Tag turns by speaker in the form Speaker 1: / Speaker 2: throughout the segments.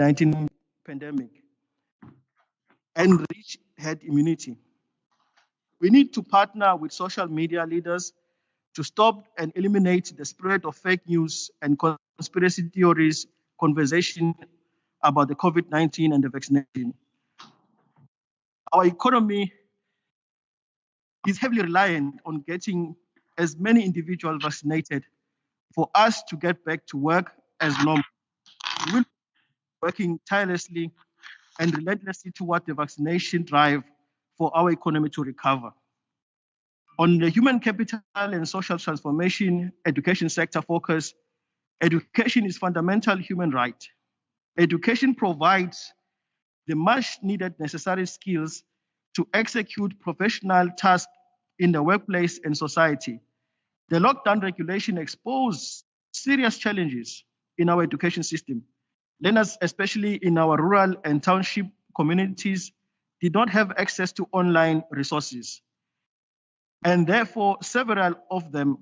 Speaker 1: COVID-19 pandemic and reach herd immunity. We need to partner with social media leaders to stop and eliminate the spread of fake news and conspiracy theories conversation about the COVID-19 and the vaccination. Our economy is heavily reliant on getting as many individuals vaccinated for us to get back to work as normal. We will be working tirelessly and relentlessly toward the vaccination drive for our economy to recover. On the human capital and social transformation education sector focus, education is fundamental human right. Education provides the much needed necessary skills to execute professional tasks in the workplace and society. The lockdown regulation exposed serious challenges in our education system. Learners, especially in our rural and township communities, did not have access to online resources. And therefore, several of them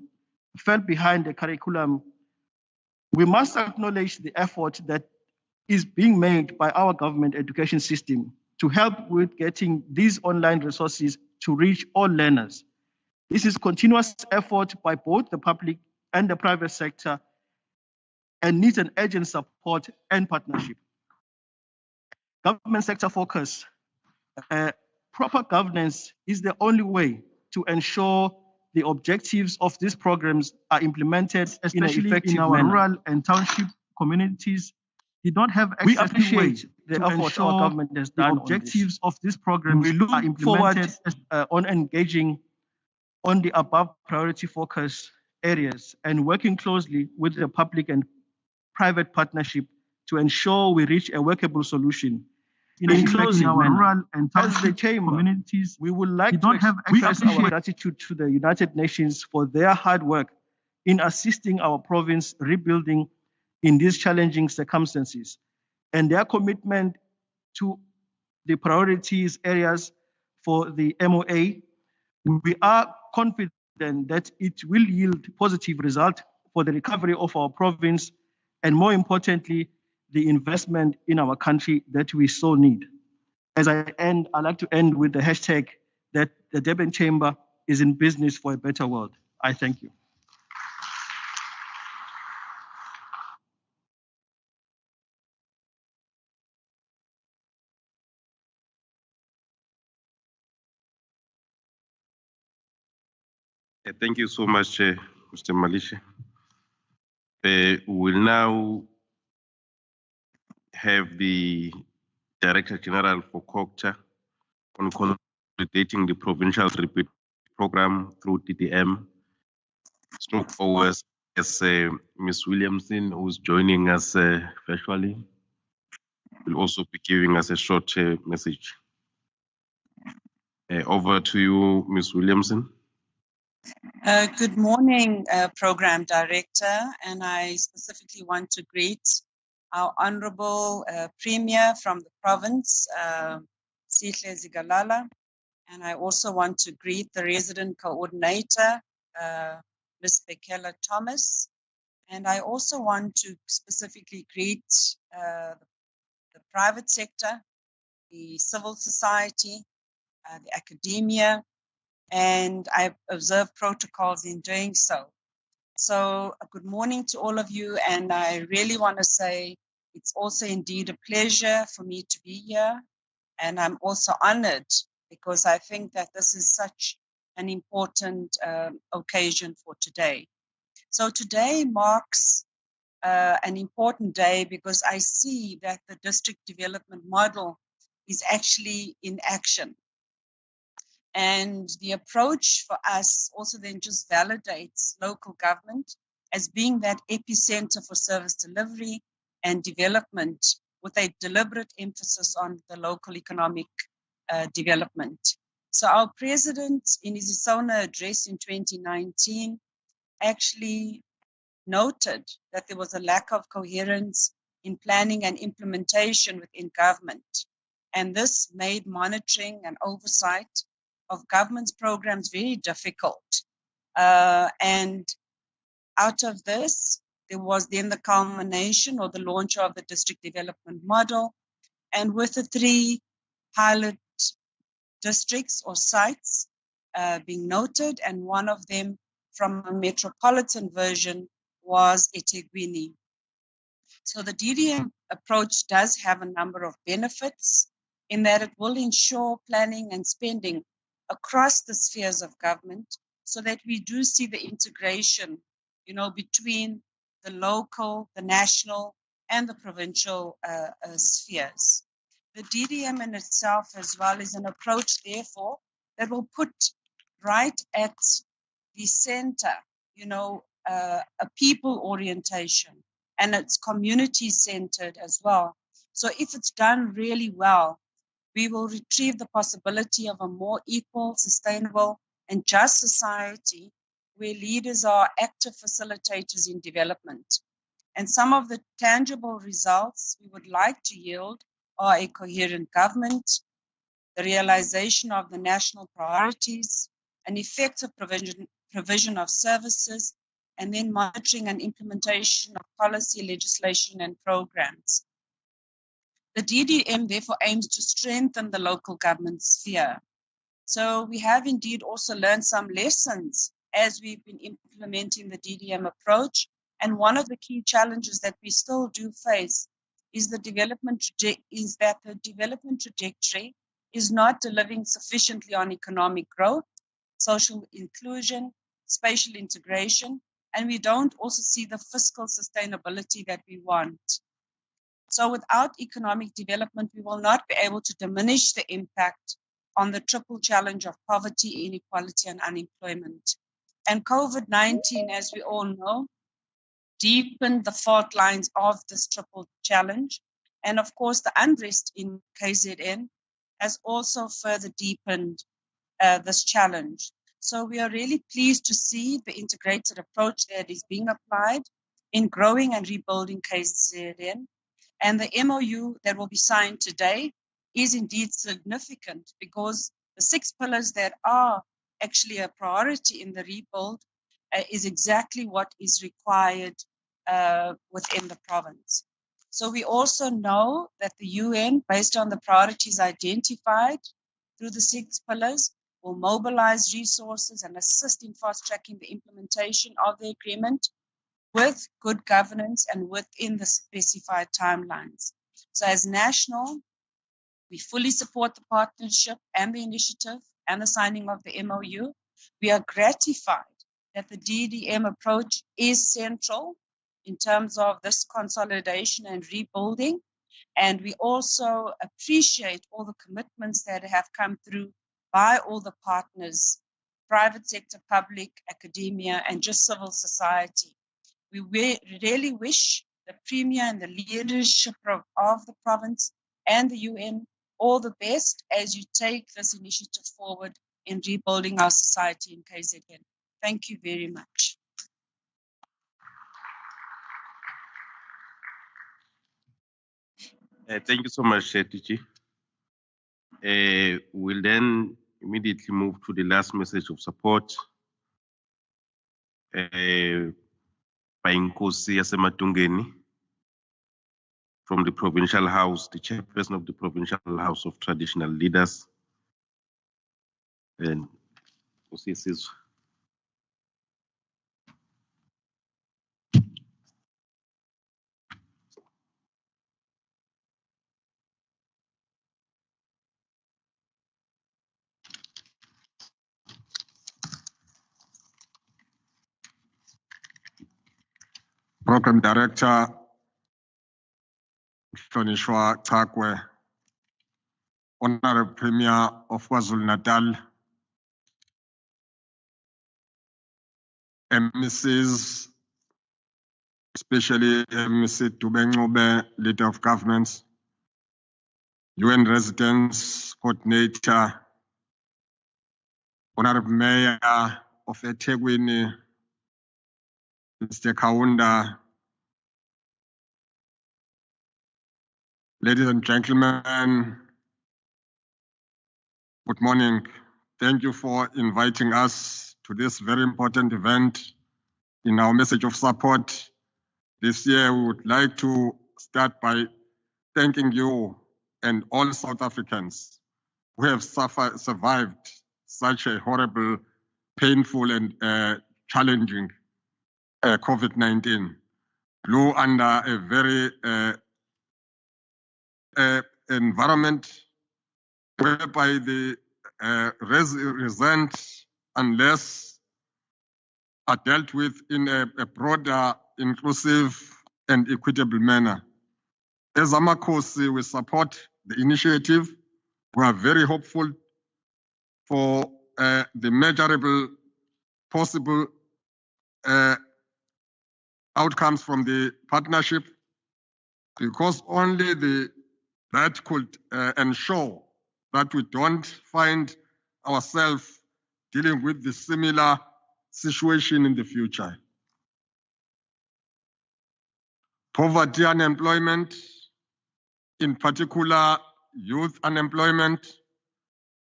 Speaker 1: fell behind the curriculum. We must acknowledge the effort that is being made by our government education system to help with getting these online resources to reach all learners. This is continuous effort by both the public and the private sector and needs an urgent support and partnership. Government sector focus. Proper governance is the only way to ensure the objectives of these programs are implemented, especially in our rural and township communities. Did not have access. We appreciate the effort our government has done. The objectives of this program are implemented on engaging on the above priority focus areas and working closely with the public and private partnership to ensure we reach a workable solution. In closing, our rural and township communities, we would like to express our gratitude to the United Nations for their hard work in assisting our province rebuilding in these challenging circumstances and their commitment to the priorities areas for the MOA. We are confident that it will yield positive results for the recovery of our province and, more importantly, the investment in our country that we so need. As I end, I'd like to end with the hashtag that the Durban Chamber is in business for a better world. I thank you.
Speaker 2: Thank you so much, Mr. Malishe. We will now have the Director General for COGTA on consolidating the provincial repeat program through TDM. Smoke forward as Ms. Williamson, who's joining us virtually, will also be giving us a short message. Over to you, Ms. Williamson.
Speaker 3: Good morning, Program Director, and I specifically want to greet our Honourable Premier from the province, Sihle Zikalala, and I also want to greet the Resident Coordinator, Ms Bekele-Thomas, and I also want to specifically greet the private sector, the civil society, the academia, and I observe protocols in doing so. So good morning to all of you, and I really want to say it's also indeed a pleasure for me to be here, and I'm also honored because I think that this is such an important occasion for today. So today marks an important day because I see that the district development model is actually in action. And the approach for us also then just validates local government as being that epicenter for service delivery and development with a deliberate emphasis on the local economic development. So our president in his ISONA address in 2019 actually noted that there was a lack of coherence in planning and implementation within government. And this made monitoring and oversight of government's programs very difficult. And out of this, There was then the culmination or the launch of the district development model, and with the 3 pilot districts or sites being noted, and one of them from a metropolitan version was eThekwini. So the DDM approach does have a number of benefits in that it will ensure planning and spending across the spheres of government so that we do see the integration, between the local, the national, and the provincial spheres. The DDM in itself as well is an approach, therefore, that will put right at the center, a people orientation, and it's community centered as well. So if it's done really well, we will retrieve the possibility of a more equal, sustainable, and just society where leaders are active facilitators in development. And some of the tangible results we would like to yield are a coherent government, the realization of the national priorities, an effective provision of services, and then monitoring and implementation of policy, legislation, and programs. The DDM therefore aims to strengthen the local government sphere. So we have indeed also learned some lessons as we've been implementing the DDM approach. And one of the key challenges that we still do face is that the development trajectory is not delivering sufficiently on economic growth, social inclusion, spatial integration, and we don't also see the fiscal sustainability that we want. So without economic development, we will not be able to diminish the impact on the triple challenge of poverty, inequality, and unemployment. And COVID-19, as we all know, deepened the fault lines of this triple challenge. And of course, the unrest in KZN has also further deepened this challenge. So we are really pleased to see the integrated approach that is being applied in growing and rebuilding KZN. And the MOU that will be signed today is indeed significant because the 6 pillars that are actually a priority in the rebuild is exactly what is required within the province. So we also know that the UN, based on the priorities identified through the 6 pillars, will mobilize resources and assist in fast-tracking the implementation of the agreement with good governance and within the specified timelines. So as national, we fully support the partnership and the initiative and the signing of the MOU. We are gratified that the DDM approach is central in terms of this consolidation and rebuilding. And we also appreciate all the commitments that have come through by all the partners, private sector, public, academia, and just civil society. We really wish the Premier and the leadership of the province and the UN all the best as you take this initiative forward in rebuilding our society in KZN. Thank you very much.
Speaker 2: Thank you so much, Tichi. We'll then immediately move to the last message of support by Nkosi Yasematungeni from the Provincial House, the chairperson of the Provincial House of Traditional Leaders. And Nkosi says,
Speaker 4: Program Director Hlonishwa Chakwe, Honorable Premier of KwaZulu-Natal, MCs, especially MC Dube, Leader of Governments, UN Resident Coordinator, Honorable Mayor of eThekwini, Mr. Kaunda, ladies and gentlemen, good morning. Thank you for inviting us to this very important event in our message of support This year, we would like to start by thanking you and all South Africans who have survived such a horrible, painful, and challenging COVID-19. Blew under a very environment whereby the resident, unless are dealt with in a broader, inclusive, and equitable manner. As Amakosi, we support the initiative. We are very hopeful for the measurable possible outcomes from the partnership, because only that could ensure that we don't find ourselves dealing with the similar situation in the future. Poverty, unemployment, in particular youth unemployment,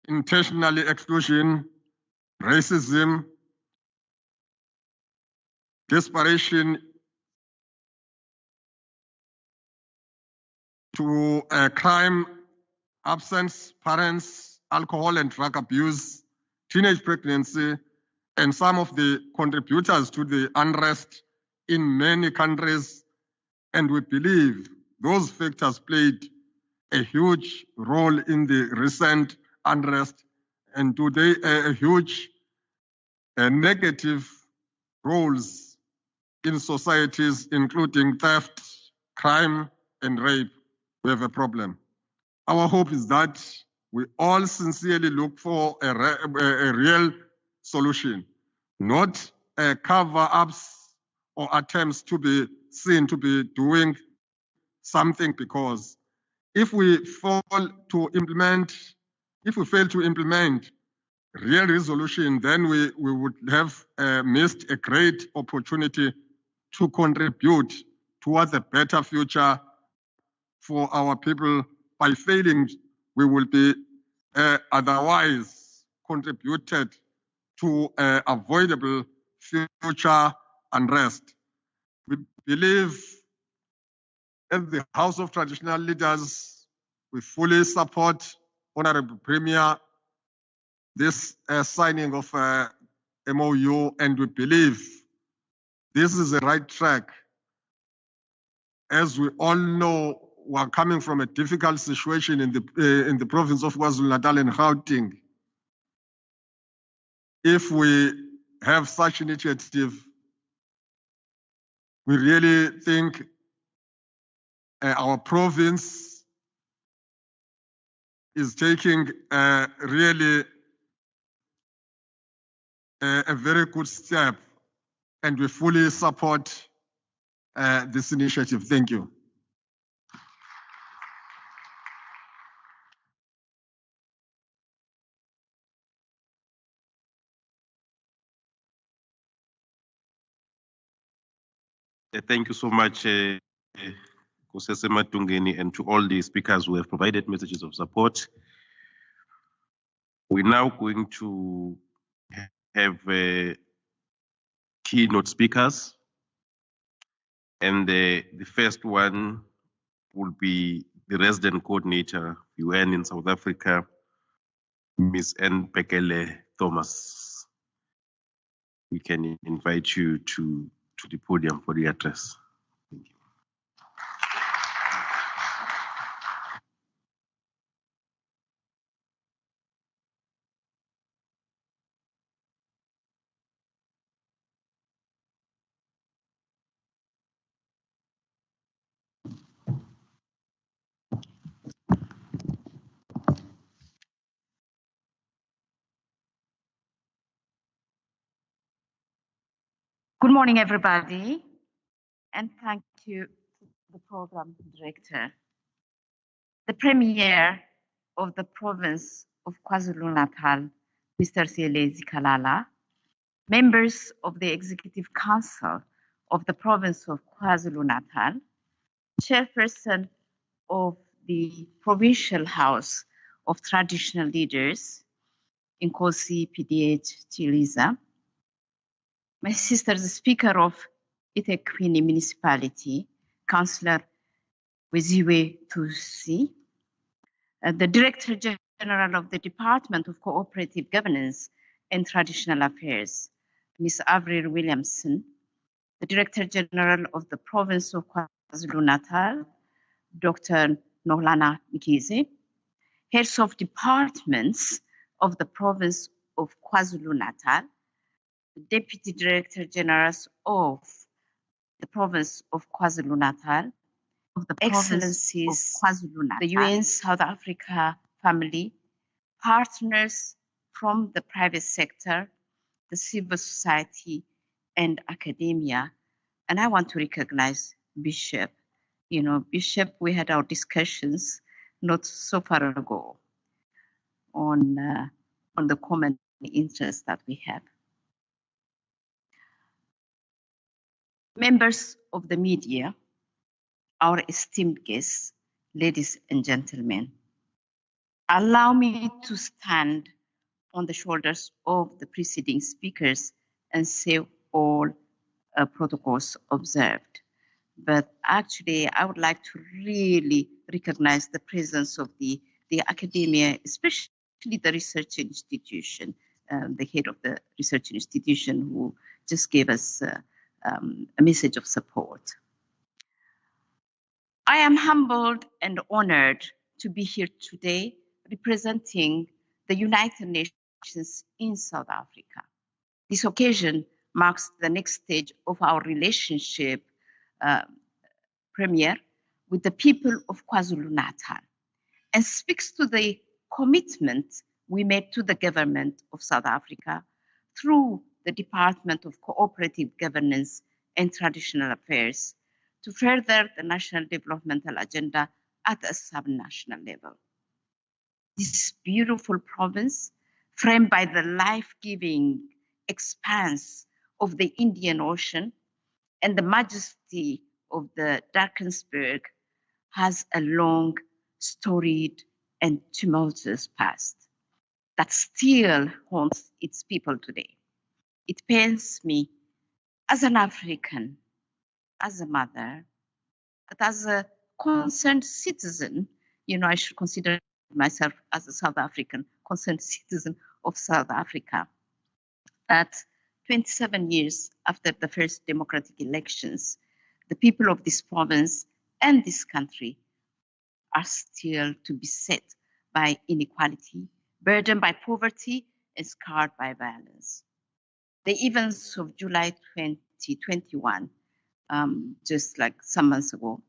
Speaker 4: intentional exclusion, racism, desperation to crime, absence, parents, alcohol and drug abuse, teenage pregnancy, and some of the contributors to the unrest in many countries. And we believe those factors played a huge role in the recent unrest, and today a huge negative roles in societies, including theft, crime, and rape. We have a problem. Our hope is that we all sincerely look for a real solution, not cover-ups or attempts to be seen to be doing something, because if we fail to implement real resolution, then we would have missed a great opportunity to contribute towards a better future for our people. By failing, we will be otherwise contributed to avoidable future unrest. We believe, as the House of Traditional Leaders, we fully support Honorable Premier this signing of MOU, and we believe this is the right track. As we all know, we are coming from a difficult situation in the province of KwaZulu-Natal and Gauteng. If we have such initiative, we really think our province is taking really a very good step, and we fully support this initiative. Thank you.
Speaker 2: Thank you so much, Kosese Matungeni, and to all the speakers who have provided messages of support. We're now going to have keynote speakers, and the first one will be the Resident Coordinator UN in South Africa, Ms Bekele-Thomas. We can invite you to the podium for the address. Thank you.
Speaker 5: Good morning, everybody, and thank you to the program director. The Premier of the province of KwaZulu-Natal, Mr. Sihle Zikalala, members of the Executive Council of the province of KwaZulu-Natal, Chairperson of the Provincial House of Traditional Leaders, Nkosi PDH Chiliza, my sister, the Speaker of eThekwini Municipality, Councillor Weziwe Thusi, the Director General of the Department of Cooperative Governance and Traditional Affairs, Ms. Avril Williamson, the Director General of the Province of KwaZulu-Natal, Dr. Nohlana Mkhize, heads of departments of the Province of KwaZulu-Natal, the Deputy Director Generals of the Province of KwaZulu-Natal, of the Excellencies, the UN South Africa family, partners from the private sector, the civil society, and academia. And I want to recognize Bishop. You know, Bishop, we had our discussions not so far ago on the common interests that we have. Members of the media, our esteemed guests, ladies and gentlemen, allow me to stand on the shoulders of the preceding speakers and say all protocols observed. But actually, I would like to really recognize the presence of the academia, especially the research institution, the head of the research institution who just gave us a message of support. I am humbled and honored to be here today representing the United Nations in South Africa. This occasion marks the next stage of our relationship, Premier, with the people of KwaZulu-Natal, and speaks to the commitment we made to the government of South Africa through the Department of Cooperative Governance and Traditional Affairs to further the national developmental agenda at a sub-national level. This beautiful province, framed by the life-giving expanse of the Indian Ocean and the majesty of the Drakensberg, has a long, storied, and tumultuous past that still haunts its people today. It pains me as an African, as a mother, but as a concerned citizen, you know, I should consider myself as a South African, concerned citizen of South Africa, that 27 years after the first democratic elections, the people of this province and this country are still to be beset by inequality, burdened by poverty, and scarred by violence. The events of July 2021, just like some months ago,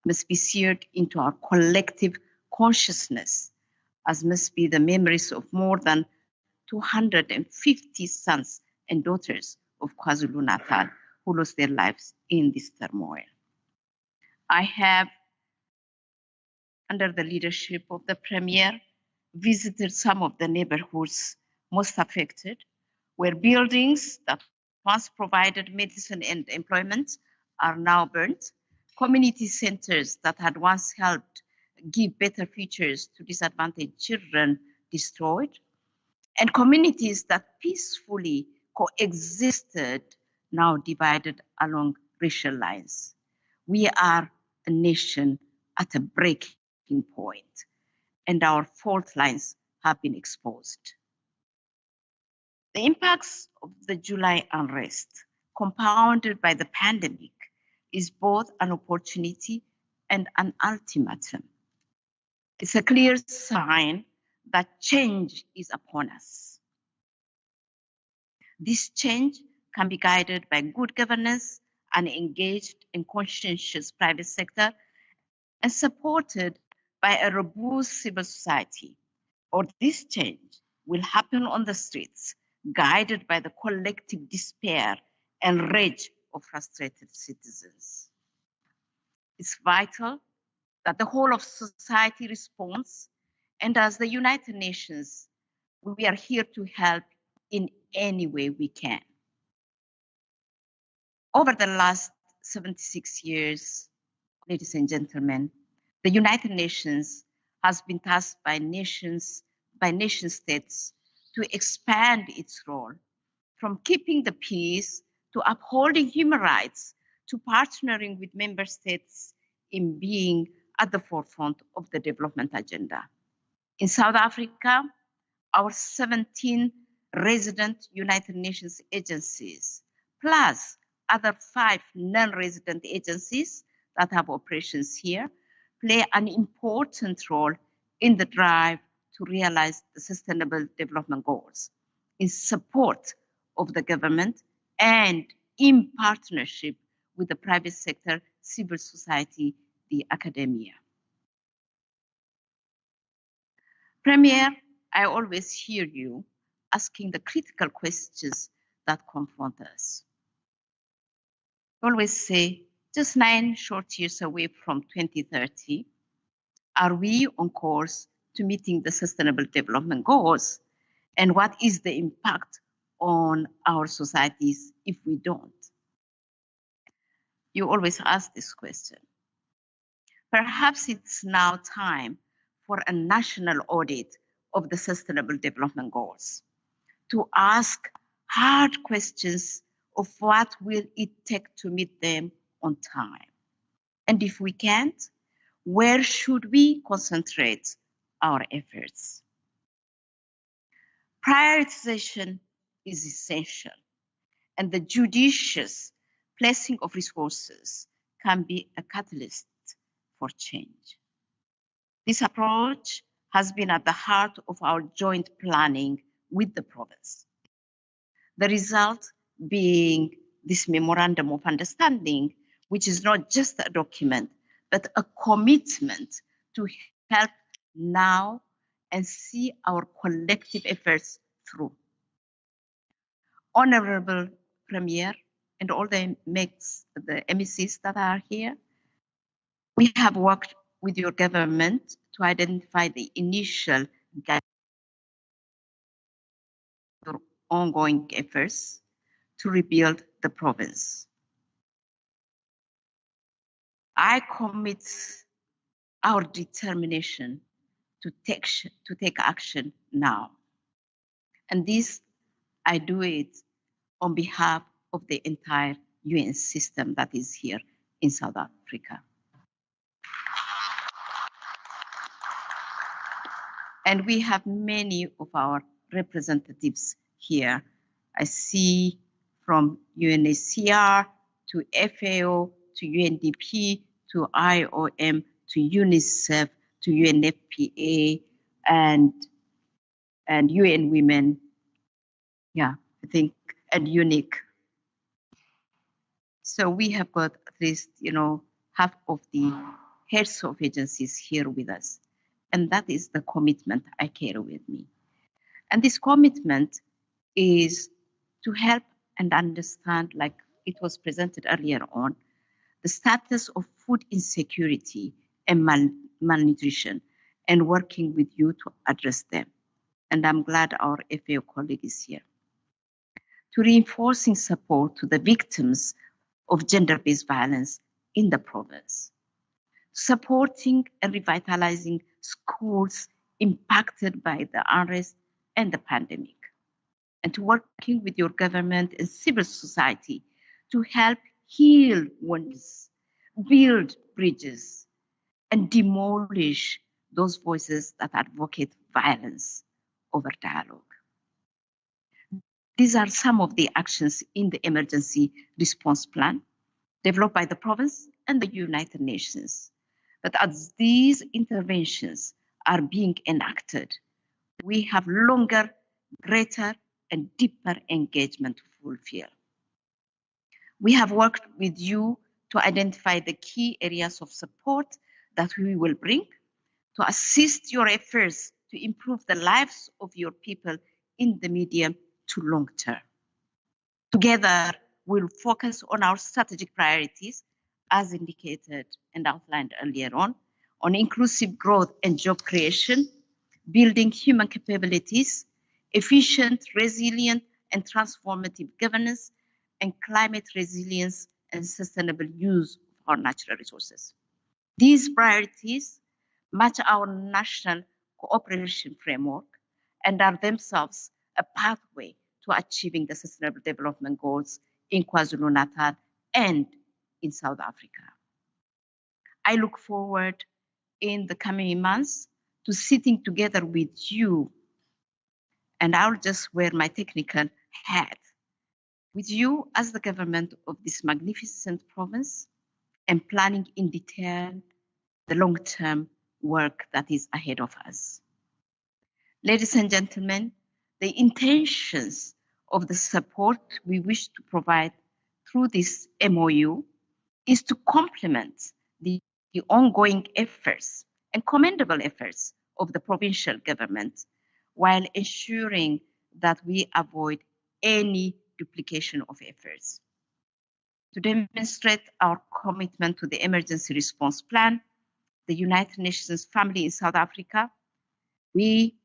Speaker 5: must be seared into our collective consciousness, as must be the memories of more than 250 sons and daughters of KwaZulu-Natal who lost their lives in this turmoil. I have, under the leadership of the Premier, visited some of the neighborhoods most affected, where buildings that once provided medicine and employment are now burnt, community centers that had once helped give better futures to disadvantaged children destroyed, and communities that peacefully coexisted now divided along racial lines. We are a nation at a breaking point, and our fault lines have been exposed. The impacts of the July unrest, compounded by the pandemic, is both an opportunity and an ultimatum. It's a clear sign that change is upon us. This change can be guided by good governance, an engaged and conscientious private sector, and supported by a robust civil society. Or this change will happen on the streets, guided by the collective despair and rage of frustrated citizens. It's vital that the whole of society responds, and as the United Nations, we are here to help in any way we can. Over the last 76 years, ladies and gentlemen, the United Nations has been tasked by nation states to expand its role from keeping the peace to upholding human rights to partnering with member states in being at the forefront of the development agenda. In South Africa, our 17 resident United Nations agencies, plus other 5 non-resident agencies that have operations here, play an important role in the drive to realize the Sustainable Development Goals in support of the government and in partnership with the private sector, civil society, the academia. Premier, I always hear you asking the critical questions that confront us. I always say, just 9 short years away from 2030, are we on course to meeting the Sustainable Development Goals? And what is the impact on our societies if we don't? You always ask this question. Perhaps it's now time for a national audit of the Sustainable Development Goals, to ask hard questions of what will it take to meet them on time. And if we can't, where should we concentrate our efforts? Prioritization is essential, and the judicious placing of resources can be a catalyst for change. This approach has been at the heart of our joint planning with the province. The result being this Memorandum of Understanding, which is not just a document, but a commitment to help now and see our collective efforts through. Honorable Premier and all the MECs that are here, we have worked with your government to identify the initial ongoing efforts to rebuild the province. I commit our determination to take action now. And this, I do it on behalf of the entire UN system that is here in South Africa. And we have many of our representatives here. I see from UNHCR to FAO to UNDP to IOM to UNICEF to UNFPA and UN Women, yeah, I think, and UNIC. So we have got at least, half of the heads of agencies here with us. And that is the commitment I carry with me. And this commitment is to help and understand, like it was presented earlier on, the status of food insecurity and malnutrition, and working with you to address them. And I'm glad our FAO colleague is here. To reinforcing support to the victims of gender-based violence in the province. Supporting and revitalizing schools impacted by the unrest and the pandemic. And to working with your government and civil society to help heal wounds, build bridges, and demolish those voices that advocate violence over dialogue. These are some of the actions in the emergency response plan developed by the province and the United Nations. But as these interventions are being enacted, we have longer, greater, and deeper engagement to fulfill. We have worked with you to identify the key areas of support that we will bring to assist your efforts to improve the lives of your people in the medium to long term. Together, we'll focus on our strategic priorities as indicated and outlined earlier on inclusive growth and job creation, building human capabilities, efficient, resilient, and transformative governance, and climate resilience and sustainable use of our natural resources. These priorities match our national cooperation framework and are themselves a pathway to achieving the Sustainable Development Goals in KwaZulu-Natal and in South Africa. I look forward in the coming months to sitting together with you, and I'll just wear my technical hat, with you as the government of this magnificent province and planning in detail the long-term work that is ahead of us. Ladies and gentlemen, the intentions of the support we wish to provide through this MOU is to complement the ongoing efforts and commendable efforts of the provincial government while ensuring that we avoid any duplication of efforts. To demonstrate our commitment to the emergency response plan, the United Nations Family in South Africa, we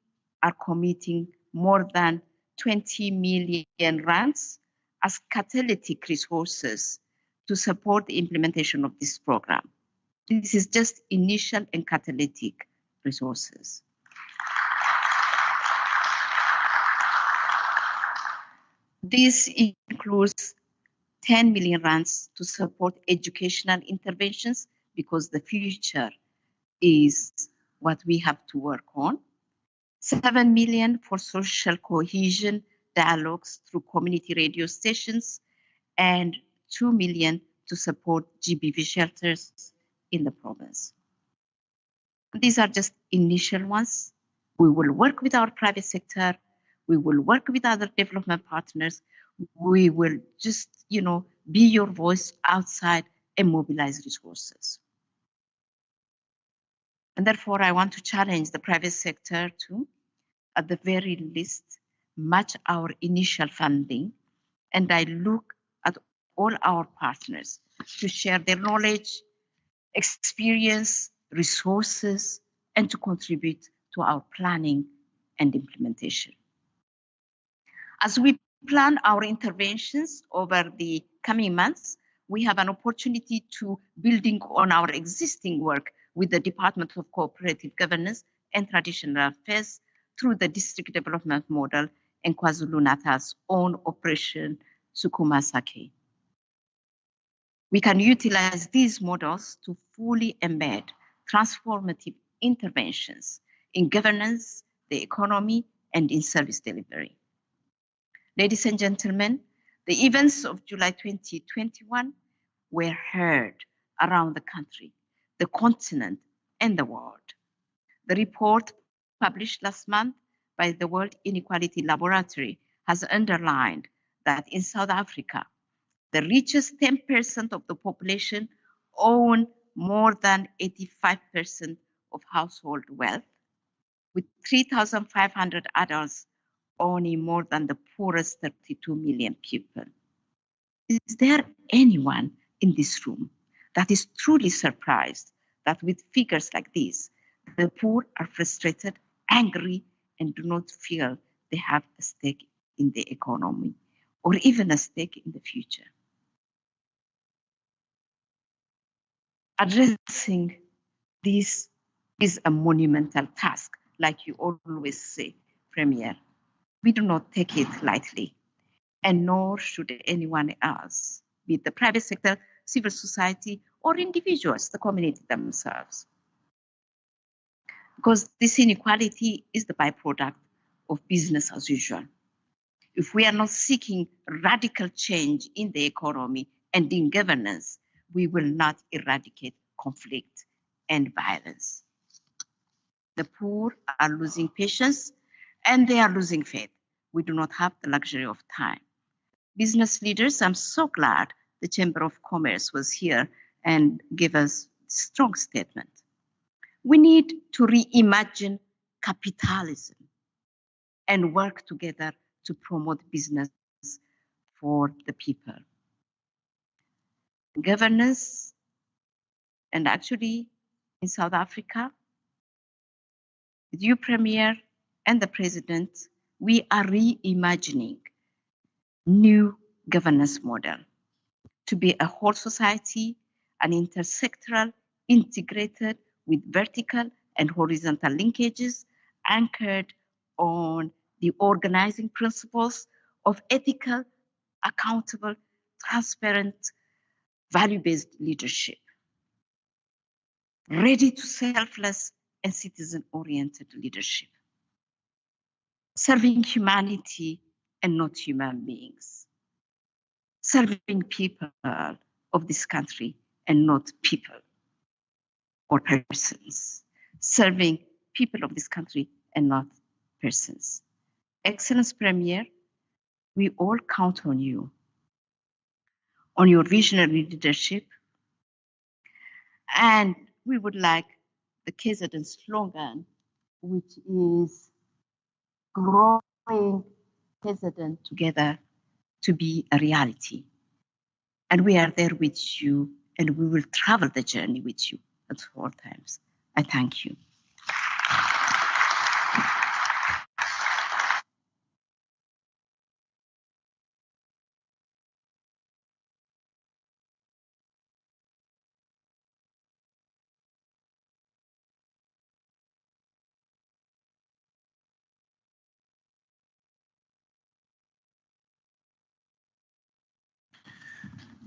Speaker 5: are committing more than 20 million rands as catalytic resources to support the implementation of this program. This is just initial and catalytic resources. This includes 10 million rands to support educational interventions because the future is what we have to work on. 7 million for social cohesion dialogues through community radio stations, and 2 million to support GBV shelters in the province. These are just initial ones. We will work with our private sector. We will work with other development partners. We will just, be your voice outside and mobilize resources. And therefore, I want to challenge the private sector to, at the very least, match our initial funding. And I look at all our partners to share their knowledge, experience, resources, and to contribute to our planning and implementation. As we plan our interventions over the coming months, we have an opportunity to building on our existing work with the Department of Cooperative Governance and Traditional Affairs through the district development model and KwaZulu-Natal's own Operation Sukuma Sake. We can utilize these models to fully embed transformative interventions in governance, the economy, and in service delivery. Ladies and gentlemen, the events of July 2021 were heard around the country, the continent, and the world. The report published last month by the World Inequality Laboratory has underlined that in South Africa, the richest 10% of the population own more than 85% of household wealth, with 3,500 adults owning more than the poorest 32 million people. Is there anyone in this room that is truly surprised that with figures like these, the poor are frustrated, angry, and do not feel they have a stake in the economy or even a stake in the future? Addressing this is a monumental task, like you always say, Premier. We do not take it lightly, and nor should anyone else, be it the private sector, civil society, or individuals, the community themselves. Because this inequality is the byproduct of business as usual. If we are not seeking radical change in the economy and in governance, we will not eradicate conflict and violence. The poor are losing patience and they are losing faith. We do not have the luxury of time. Business leaders, I'm so glad the Chamber of Commerce was here and gave us a strong statement. We need to reimagine capitalism and work together to promote business for the people. Governance, and actually in South Africa, with you, Premier, and the President, we are reimagining new governance model to be a whole society, an intersectoral, integrated with vertical and horizontal linkages anchored on the organizing principles of ethical, accountable, transparent, value-based leadership, ready to selfless and citizen-oriented leadership, serving humanity and not human beings, serving people of this country and not people or persons, serving people of this country and not persons. Excellence Premier, we all count on you, on your visionary leadership, and we would like the KZN slogan, which is growing KZN together, to be a reality. And we are there with you, and we will travel the journey with you at all times. I thank you.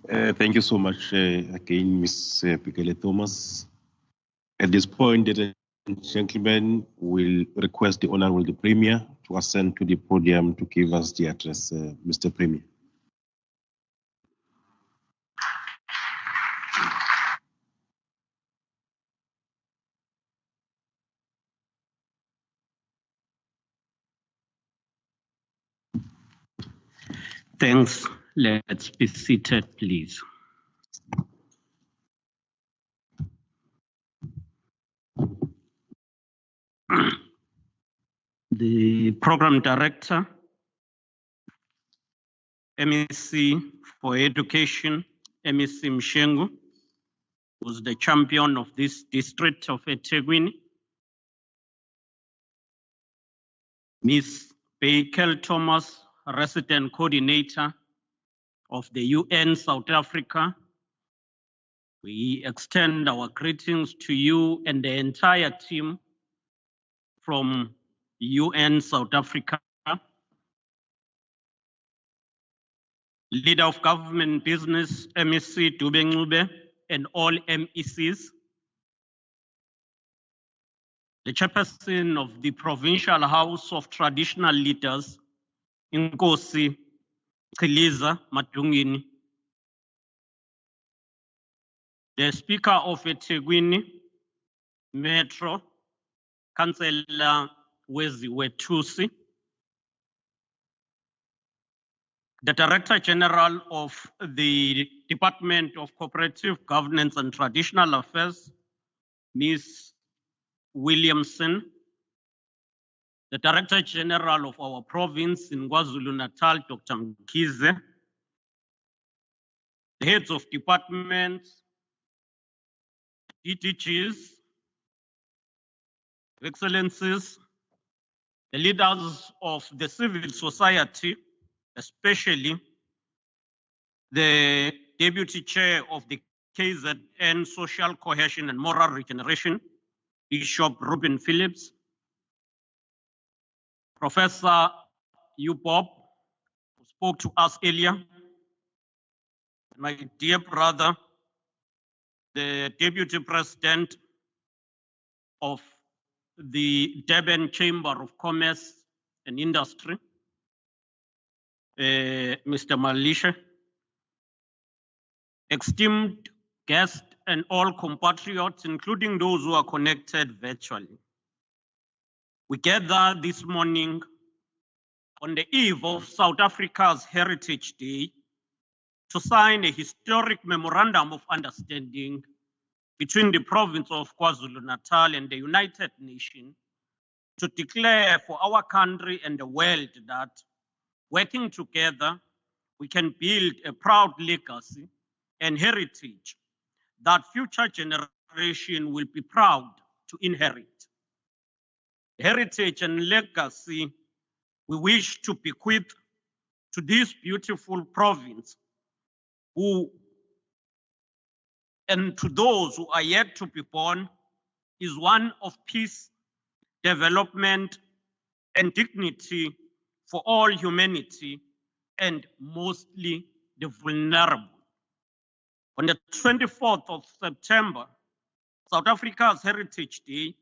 Speaker 2: Thank you so much again, Ms. Bekele-Thomas. At this point, ladies and gentlemen, we'll request the Honorable the Premier to ascend to the podium to give us the address, Mr. Premier.
Speaker 6: Thanks. Let's be seated, please. The Program Director, MEC for Education, MEC Mshengu, who's the champion of this district of eThekwini, Ms. Bekele-Thomas, Resident Coordinator of the UN South Africa. We extend our greetings to you and the entire team from UN South Africa. Leader of Government Business, MEC Dube Ncube, and all MECs. The chairperson of the Provincial House of Traditional Leaders, Inkosi Chiliza Matungini. The Speaker of eThekwini Metro, Councillor Weziwe, the Director General of the Department of Cooperative Governance and Traditional Affairs, Ms. Williamson, the Director General of our province in KwaZulu-Natal, Dr. Mkize, the heads of departments, DTGs, Excellencies, the leaders of the civil society, especially the Deputy Chair of the KZN Social Cohesion and Moral Regeneration, Bishop Ruben Phillips, Professor Bob, who spoke to us earlier, my dear brother, the Deputy President of the Durban Chamber of Commerce and Industry, Mr. Malisha, esteemed guests and all compatriots, including those who are connected virtually. We gather this morning on the eve of South Africa's Heritage Day to sign a historic Memorandum of Understanding between the province of KwaZulu-Natal and the United Nations to declare for our country and the world that working together, we can build a proud legacy and heritage that future generations will be proud to inherit. Heritage and legacy we wish to bequeath to this beautiful province and to those who are yet to be born is one of peace, development, and dignity for all humanity, and mostly the vulnerable. On the 24th of September, South Africa's Heritage Day,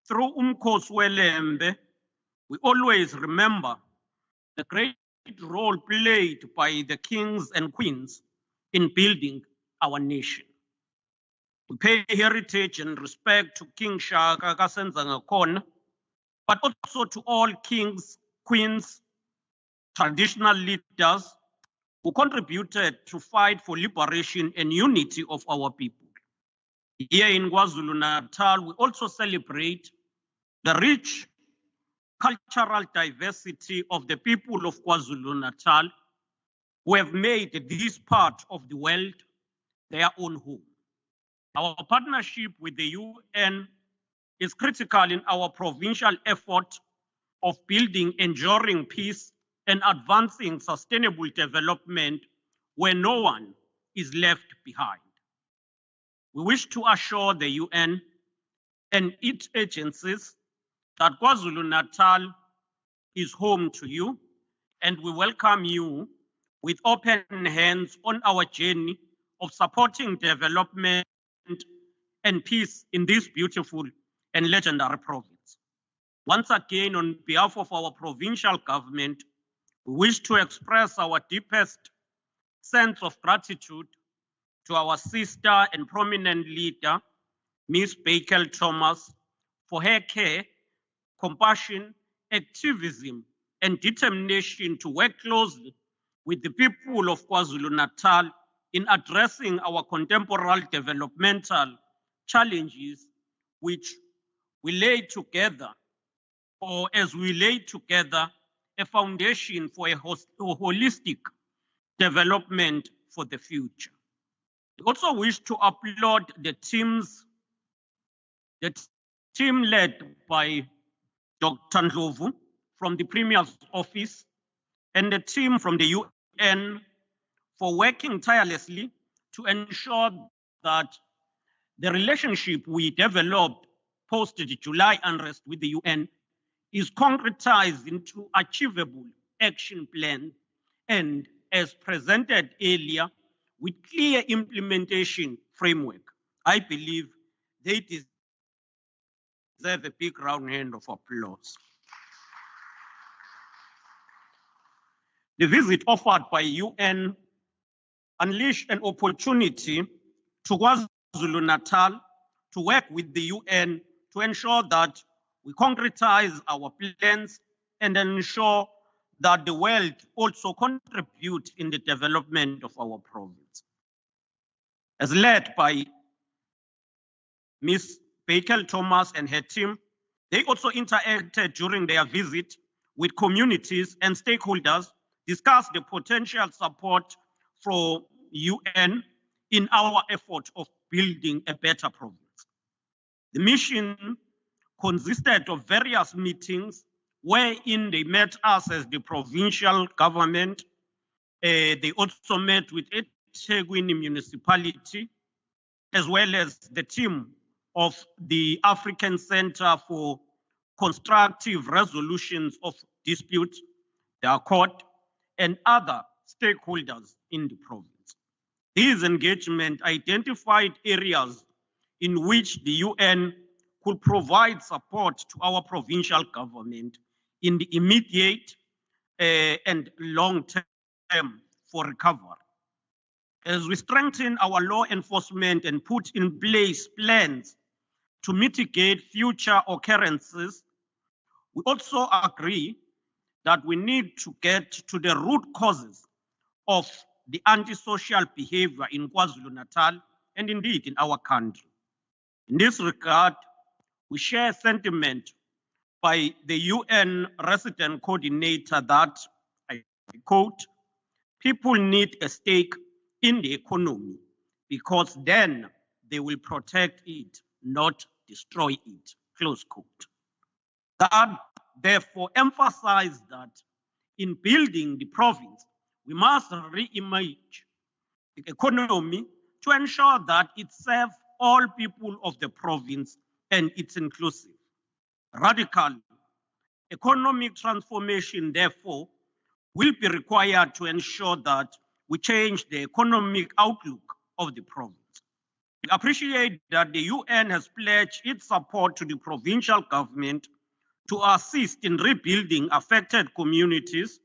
Speaker 6: through Umkhosi weLembe, we always remember the great role played by the kings and queens in building our nation. We pay heritage and respect to King Shaka Kasenzangakhona, but also to all kings, queens, traditional leaders who contributed to fight for liberation and unity of our people. Here in KwaZulu-Natal, we also celebrate the rich cultural diversity of the people of KwaZulu-Natal who have made this part of the world their own home. Our partnership with the UN is critical in our provincial effort of building enduring peace and advancing sustainable development where no one is left behind. We wish to assure the UN and its agencies that KwaZulu-Natal is home to you, and we welcome you with open hands on our journey of supporting development and peace in this beautiful and legendary province. Once again, on behalf of our provincial government, we wish to express our deepest sense of gratitude to our sister and prominent leader, Ms Bekele-Thomas, for her care, compassion, activism, and determination to work closely with the people of KwaZulu-Natal in addressing our contemporary developmental challenges, which we lay together, or as we lay together, a foundation for a holistic development for the future. We also wish to applaud the team led by Dr. Ndlovu from the Premier's office and the team from the UN for working tirelessly to ensure that the relationship we developed post the July unrest with the UN is concretized into achievable action plan and, as presented earlier, with clear implementation framework. I believe they deserve a big round hand of applause. The visit offered by UN unleashed an opportunity to KwaZulu-Natal to work with the UN to ensure that we concretize our plans and ensure that the world also contributes in the development of our province. As led by Ms Bekele-Thomas and her team, they also interacted during their visit with communities and stakeholders, discussed the potential support for UN in our effort of building a better province. The mission consisted of various meetings wherein they met us as the provincial government. They also met with eThekwini municipality, as well as the team of the African Center for Constructive Resolutions of Disputes, the Accord, and other stakeholders in the province. These engagements identified areas in which the UN could provide support to our provincial government in the immediate and long term for recovery. As we strengthen our law enforcement and put in place plans to mitigate future occurrences, we also agree that we need to get to the root causes of the antisocial behavior in KwaZulu-Natal and indeed in our country. In this regard, we share sentiment by the UN Resident Coordinator that, I quote, people need a stake in the economy because then they will protect it, not destroy it, close quote. That therefore emphasized that in building the province, we must re-image the economy to ensure that it serves all people of the province and it's inclusive. Radical economic transformation, therefore, will be required to ensure that we change the economic outlook of the province. We appreciate that the UN has pledged its support to the provincial government to assist in rebuilding affected communities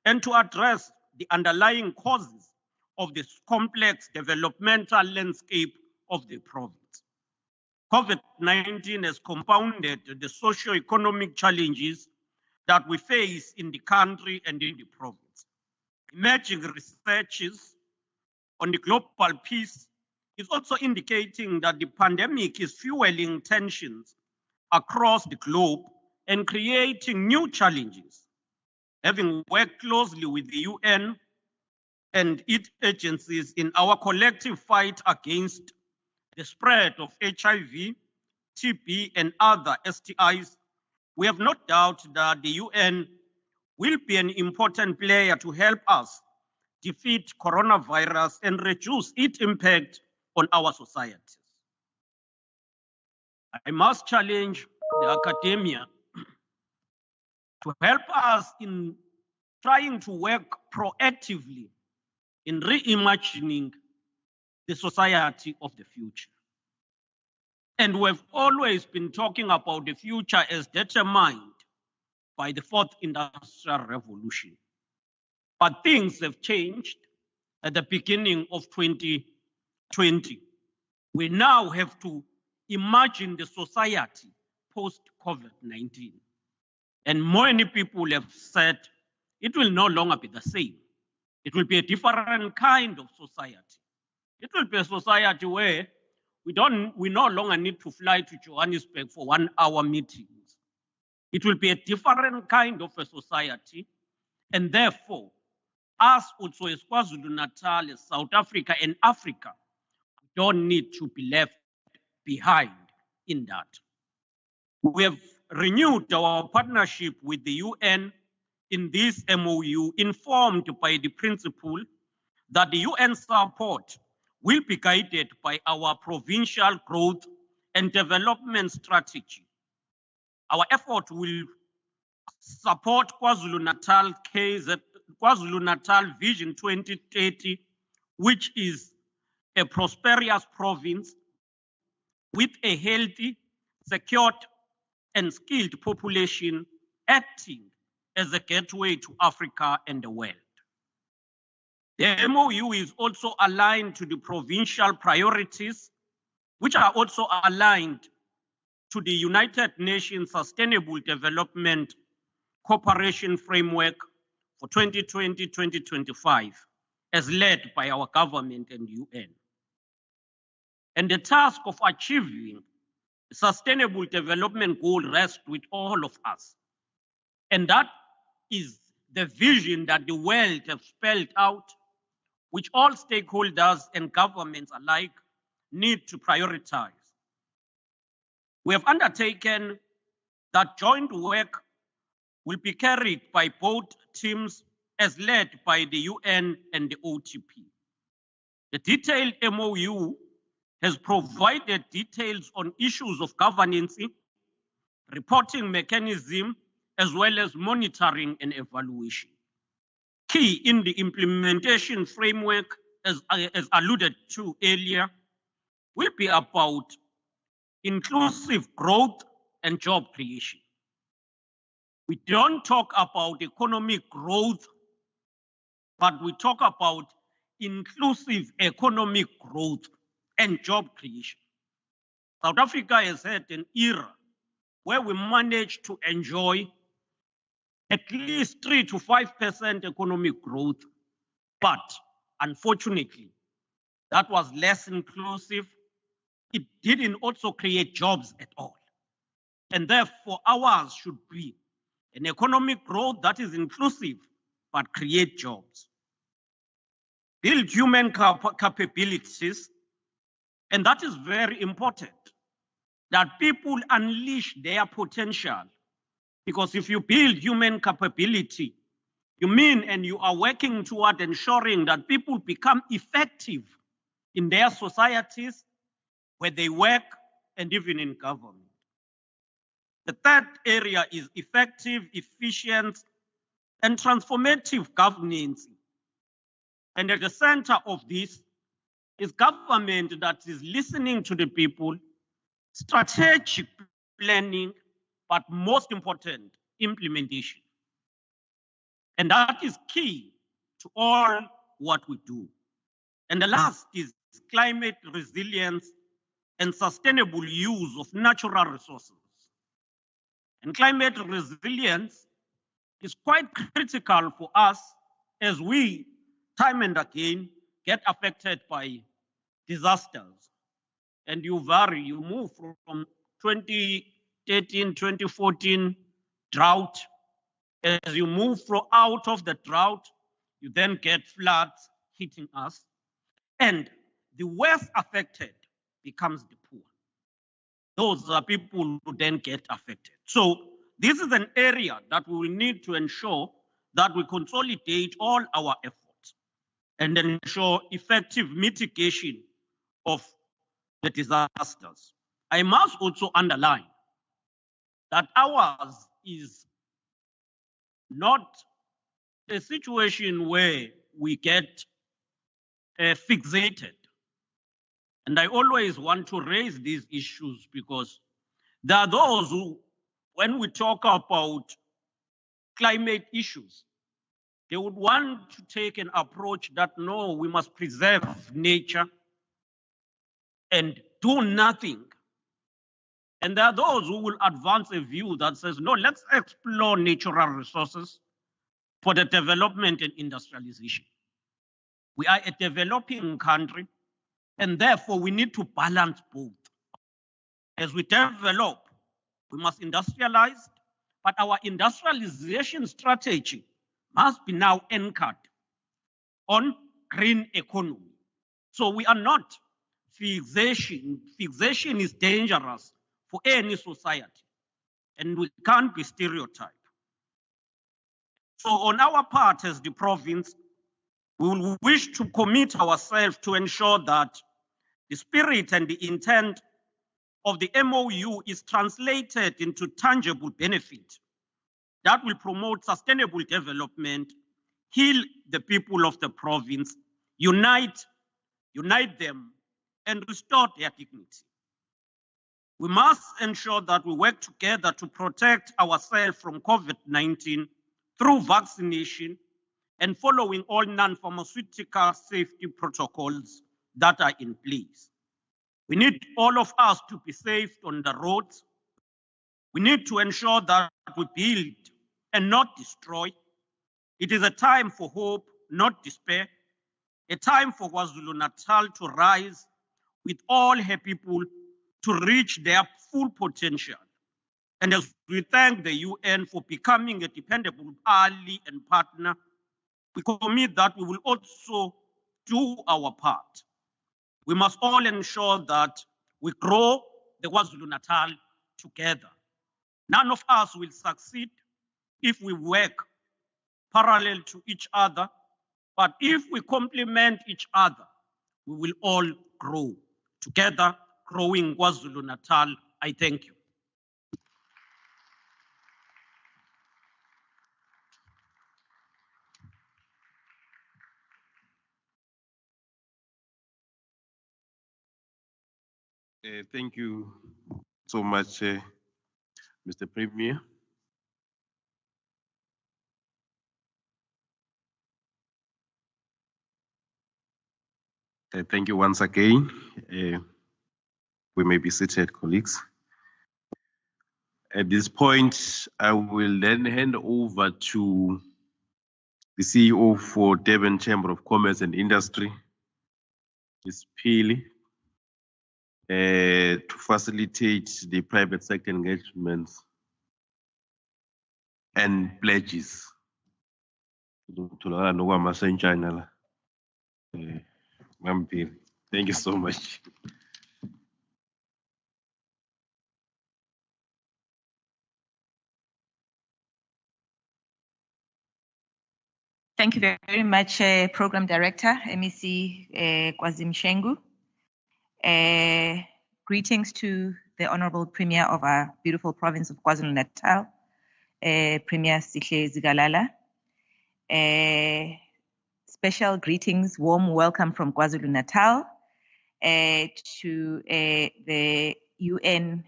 Speaker 6: and to address the underlying causes of this complex developmental landscape of the province. COVID-19 has compounded the socio-economic challenges that we face in the country and in the province. Emerging researches on the global peace is also indicating that the pandemic is fueling tensions across the globe and creating new challenges. Having worked closely with the UN and its agencies in our collective fight against the spread of HIV, TB, and other STIs, we have no doubt that the UN will be an important player to help us defeat coronavirus and reduce its impact on our societies. I must challenge the academia to help us in trying to work proactively in reimagining the society of the future. And we've always been talking about the future as determined by the fourth industrial revolution. But things have changed at the beginning of 2020. We now have to imagine the society post-COVID-19. And many people have said it will no longer be the same. It will be a different kind of society. It will be a society where we no longer need to fly to Johannesburg for 1 hour meetings. It will be a different kind of a society. And therefore, us also as KwaZulu-Natal, as South Africa and Africa, we don't need to be left behind in that. We have renewed our partnership with the UN in this MOU, informed by the principle that the UN support will be guided by our provincial growth and development strategy. Our effort will support KwaZulu-Natal Vision 2030, which is a prosperous province with a healthy, secured, and skilled population acting as a gateway to Africa and the world. The MOU is also aligned to the provincial priorities, which are also aligned to the United Nations Sustainable Development Cooperation Framework for 2020-2025, as led by our government and UN. And the task of achieving the Sustainable Development Goal rests with all of us. And that is the vision that the world has spelled out, which all stakeholders and governments alike need to prioritize. We have undertaken that joint work will be carried by both teams as led by the UN and the OTP. The detailed MOU has provided details on issues of governance, reporting mechanism, as well as monitoring and evaluation. Key in the implementation framework, as alluded to earlier, will be about inclusive growth and job creation. We don't talk about economic growth, but we talk about inclusive economic growth and job creation. South Africa has had an era where we managed to enjoy at least 3 to 5% economic growth, but unfortunately, that was less inclusive. It didn't also create jobs at all. And therefore, ours should be an economic growth that is inclusive, but create jobs. Build human capabilities, and that is very important, that people unleash their potential. Because if you build human capability, you mean and you are working toward ensuring that people become effective in their societies, where they work, and even in government. The third area is effective, efficient, and transformative governance. And at the center of this is government that is listening to the people, strategic planning, but most important, implementation. And that is key to all what we do. And the last is climate resilience and sustainable use of natural resources. And climate resilience is quite critical for us as we, time and again, get affected by disasters. And you vary, you move from 2013, 2014 drought. As you move out of the drought, you then get floods hitting us. And the worst affected becomes the poor. Those are people who then get affected. So this is an area that we will need to ensure that we consolidate all our efforts and ensure effective mitigation of the disasters. I must also underline that ours is not a situation where we get fixated. And I always want to raise these issues because there are those who, when we talk about climate issues, they would want to take an approach that no, we must preserve nature and do nothing. And there are those who will advance a view that says, no, let's explore natural resources for the development and industrialization. We are a developing country, and therefore we need to balance both. As we develop, we must industrialize, but our industrialization strategy must be now anchored on green economy. So we are not fixation. Fixation is dangerous for any society, and we can't be stereotyped. So on our part as the province, we will wish to commit ourselves to ensure that the spirit and the intent of the MOU is translated into tangible benefit that will promote sustainable development, heal the people of the province, unite them, and restore their dignity. We must ensure that we work together to protect ourselves from COVID-19 through vaccination and following all non-pharmaceutical safety protocols that are in place. We need all of us to be safe on the roads. We need to ensure that we build and not destroy. It is a time for hope, not despair. A time for KwaZulu-Natal to rise with all her people to reach their full potential. And as we thank the UN for becoming a dependable ally and partner, we commit that we will also do our part. We must all ensure that we grow the KwaZulu-Natal together. None of us will succeed if we work parallel to each other, but if we complement each other, we will all grow together, growing KwaZulu-Natal. I thank you.
Speaker 2: Thank you so much, Mr. Premier. Thank you once again. We may be seated, colleagues. At this point, I will then hand over to the CEO for Durban Chamber of Commerce and Industry, Ms. Bekele, to facilitate the private sector engagements and pledges. Thank you so much.
Speaker 7: Thank you very much, Program Director, MEC Kwazim Shengu. Greetings to the Honorable Premier of our beautiful province of KwaZulu-Natal, Premier Sihle Zikalala. Special greetings, warm welcome from KwaZulu-Natal to the UN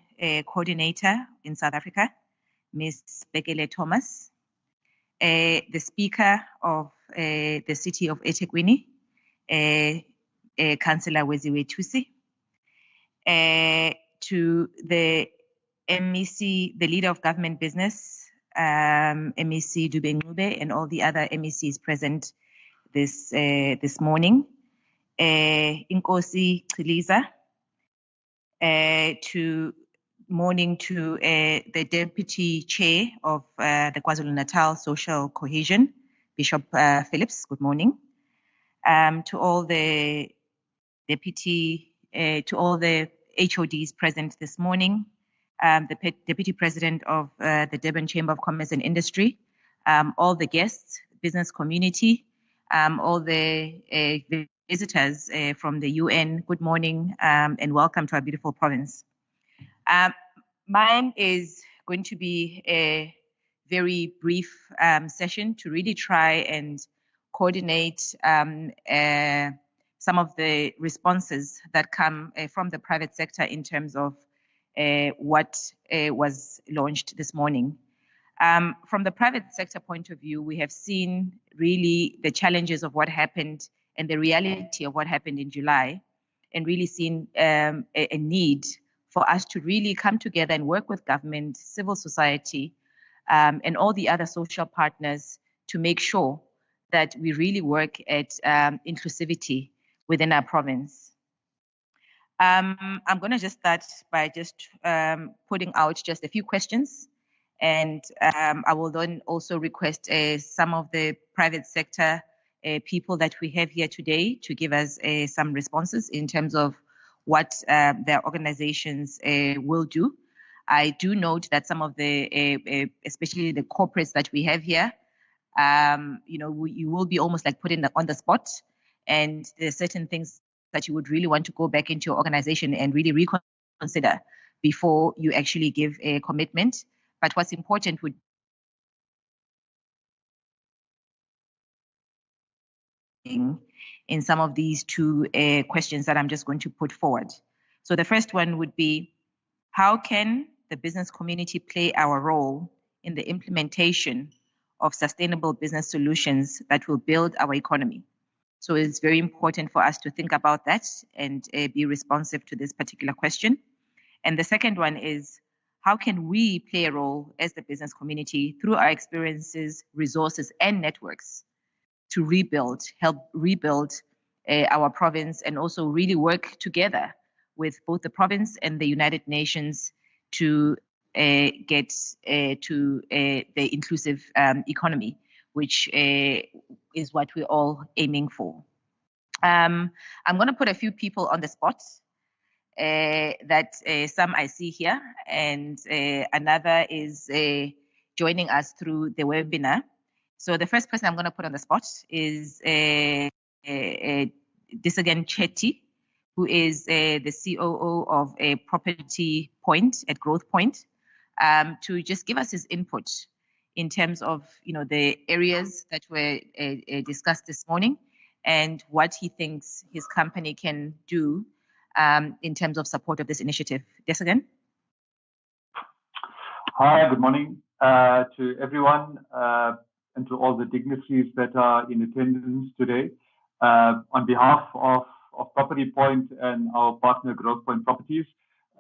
Speaker 7: Coordinator in South Africa, Ms Bekele-Thomas, the Speaker of the City of eThekwini, Councillor Weziwe Thusi, to the MEC, the Leader of Government Business, MEC Dube Ncube, and all the other MECs present this morning. Inkosi Chiliza, to morning to the Deputy Chair of the KwaZulu-Natal Social Cohesion, Bishop Phillips, good morning. To all the to all the HODs present this morning, the Deputy President of the Durban Chamber of Commerce and Industry, all the guests, business community, all the visitors from the UN, good morning and welcome to our beautiful province. Mine is going to be a very brief session to really try and coordinate some of the responses that come from the private sector in terms of what was launched this morning. From the private sector point of view, we have seen really the challenges of what happened and the reality of what happened in July, and really seen a need for us to really come together and work with government, civil society, and all the other social partners to make sure that we really work at inclusivity within our province. I'm going to just start by just putting out just a few questions, and I will then also request some of the private sector people that we have here today to give us some responses in terms of what their organizations will do. I do note that some of the, especially the corporates that we have here, you will be almost like put on the spot, and there's certain things that you would really want to go back into your organization and really reconsider before you actually give a commitment. But what's important would in some of these two questions that I'm just going to put forward. So the first one would be, how can the business community play our role in the implementation of sustainable business solutions that will build our economy? So it's very important for us to think about that and be responsive to this particular question. And the second one is, how can we play a role as the business community through our experiences, resources, and networks to help rebuild our province, and also really work together with both the province and the United Nations to get to the inclusive economy, which is what we're all aiming for. I'm going to put a few people on the spot that some I see here, and another is joining us through the webinar. So the first person I'm going to put on the spot is Disagan Chetty, who is the COO of a Property Point at Growth Point, to just give us his input in terms of the areas that were discussed this morning and what he thinks his company can do in terms of support of this initiative. Disagan.
Speaker 8: Hi, good morning to everyone and to all the dignitaries that are in attendance today. On behalf of Property Point and our partner Growth Point Properties,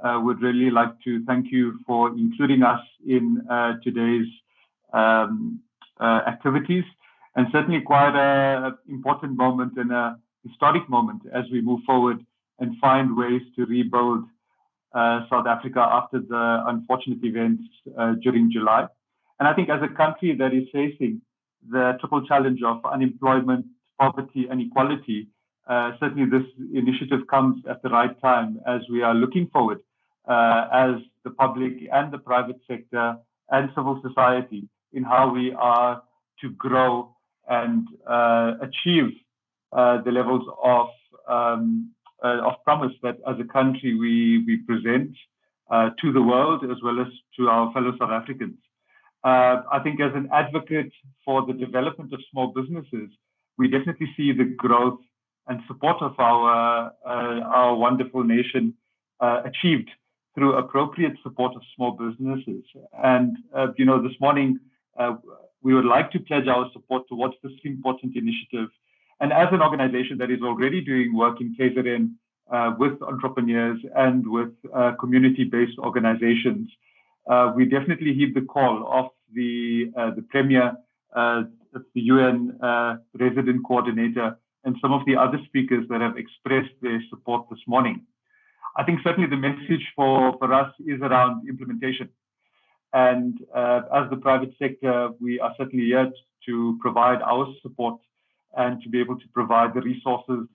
Speaker 8: would really like to thank you for including us in today's activities, and certainly quite an important moment and a historic moment as we move forward and find ways to rebuild South Africa after the unfortunate events during July. And I think as a country that is facing the triple challenge of unemployment, poverty, and equality, certainly this initiative comes at the right time as we are looking forward as the public and the private sector and civil society in how we are to grow and achieve the levels of promise that as a country we present to the world as well as to our fellow South Africans. I think as an advocate for the development of small businesses, we definitely see the growth and support of our wonderful nation achieved through appropriate support of small businesses. And this morning we would like to pledge our support towards this important initiative. And as an organization that is already doing work in KZN with entrepreneurs and with community-based organizations, we definitely heed the call of the Premier, the UN Resident Coordinator, and some of the other speakers that have expressed their support this morning. I think certainly the message for us is around implementation. And as the private sector, we are certainly here to provide our support and to be able to provide the resources,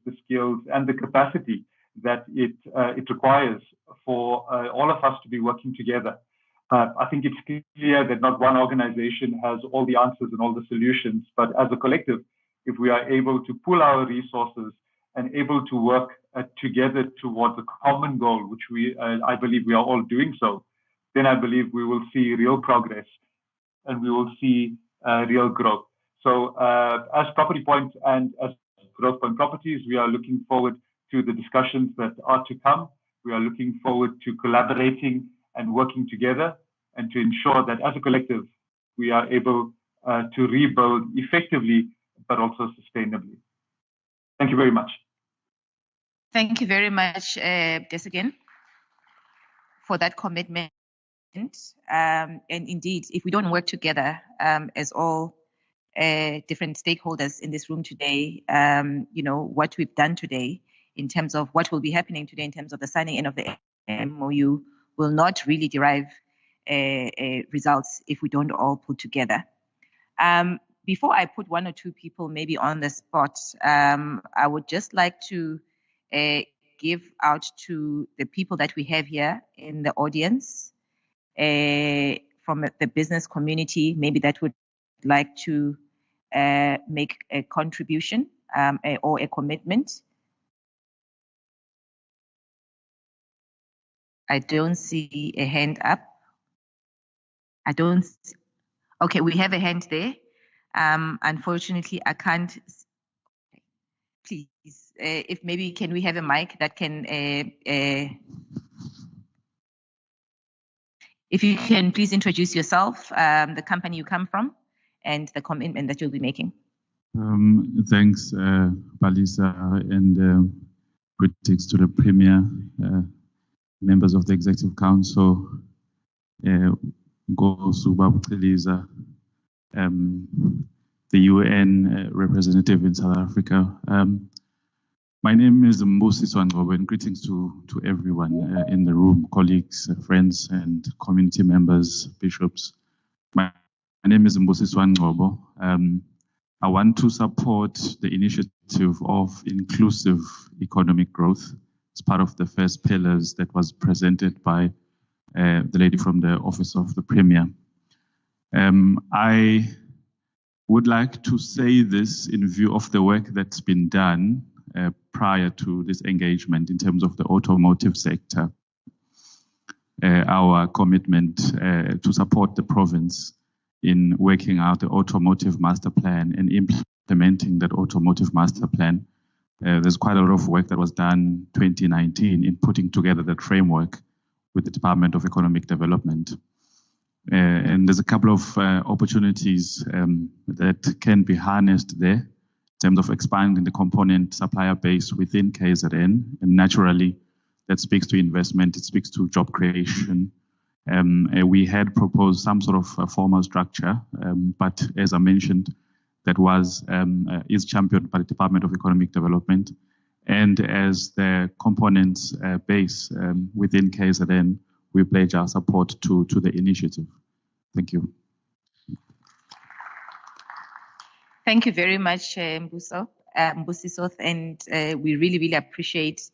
Speaker 8: the skills, and the capacity that it requires for all of us to be working together. I think it's clear that not one organization has all the answers and all the solutions, but as a collective, if we are able to pool our resources and able to work together towards a common goal, which I believe we are all doing so, then I believe we will see real progress and we will see real growth. So as Property Point and as Growth Point Properties, we are looking forward to the discussions that are to come. We are looking forward to collaborating and working together and to ensure that as a collective, we are able to rebuild effectively, but also sustainably. Thank you very much.
Speaker 7: Thank you very much, Desigan, for that commitment. And indeed, if we don't work together as all different stakeholders in this room today, what we've done today in terms of what will be happening today in terms of the signing in of the MOU will not really derive results if we don't all pull together. Before I put one or two people maybe on the spot, I would just like to give out to the people that we have here in the audience from the business community, maybe that would like to make a contribution or a commitment. I don't see a hand up. Okay, we have a hand there. Unfortunately, I can't. Please, if maybe can we have a mic that can, if you can please introduce yourself, the company you come from, and the commitment that you'll be making.
Speaker 9: Thanks, Balisa, and greetings to the Premier, members of the Executive Council, the UN representative in South Africa. My name is Mbusiso Ngcobo, and greetings to everyone in the room, colleagues, friends, and community members, bishops. My name is Mbusiso Ngcobo. I want to support the initiative of inclusive economic growth as part of the first pillars that was presented by the lady from the Office of the Premier. I would like to say this in view of the work that's been done prior to this engagement in terms of the automotive sector. Our commitment to support the province in working out the automotive master plan and implementing that automotive master plan. There's quite a lot of work that was done 2019 in putting together that framework with the Department of Economic Development. And there's a couple of opportunities that can be harnessed there in terms of expanding the component supplier base within KZN. And naturally, that speaks to investment, it speaks to job creation. We had proposed some sort of formal structure, but as I mentioned, that is championed by the Department of Economic Development. And as the components base within KZN, we pledge our support to the initiative. Thank you.
Speaker 7: Thank you very much, Mbusiso, and we really, really appreciate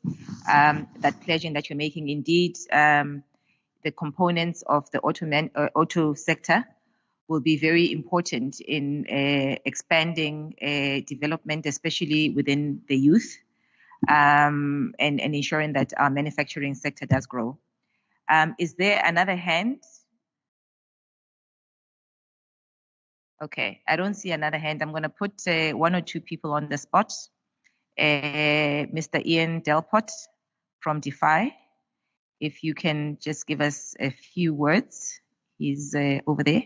Speaker 7: that pledging that you're making. Indeed, the components of the auto sector will be very important in expanding development, especially within the youth, and ensuring that our manufacturing sector does grow. Is there another hand? Okay, I don't see another hand. I'm going to put one or two people on the spot. Mr. Ian Delport from DeFi. If you can just give us a few words. He's over there.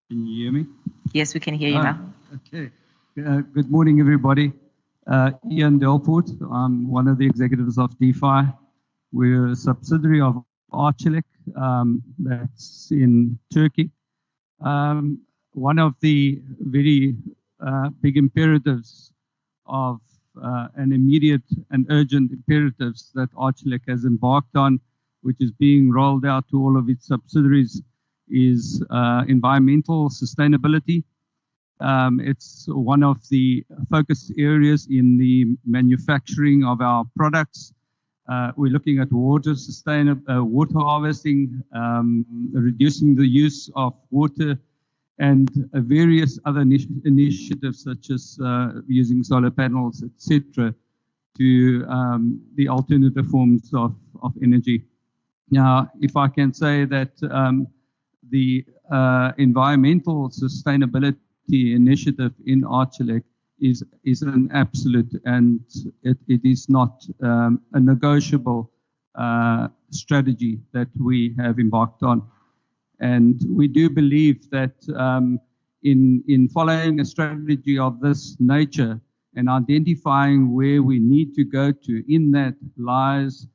Speaker 10: Can you hear me?
Speaker 7: Yes, we can hear you now.
Speaker 10: Okay. Good morning, everybody. Ian Delport. I'm one of the executives of DeFi. We're a subsidiary of Arçelik, that's in Turkey. One of the very big imperatives of an immediate and urgent imperatives that Arçelik has embarked on, which is being rolled out to all of its subsidiaries, is environmental sustainability. It's one of the focus areas in the manufacturing of our products. We're looking at water harvesting, reducing the use of water, and various other initiatives such as using solar panels, etc., to the alternative forms of energy. Now, if I can say that the environmental sustainability initiative in Arçelik is an absolute, and it is not a negotiable strategy that we have embarked on. And we do believe that in following a strategy of this nature and identifying where we need to go to, in that lies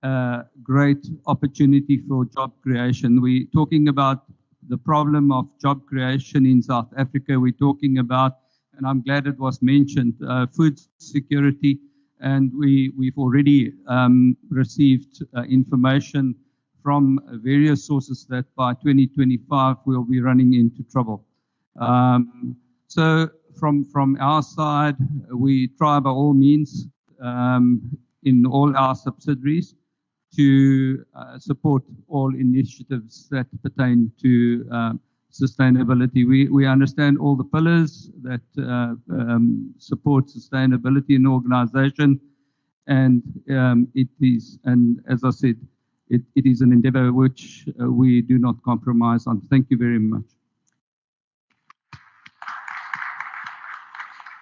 Speaker 10: a great opportunity for job creation. We're talking about the problem of job creation in South Africa. We're talking about, and I'm glad it was mentioned, food security. And we've already received information from various sources that by 2025 we'll be running into trouble. So from our side, we try by all means in all our subsidiaries to support all initiatives that pertain to sustainability. We understand all the pillars that support sustainability in the organization, and it is, and as I said, it is an endeavor which we do not compromise on. Thank you very much.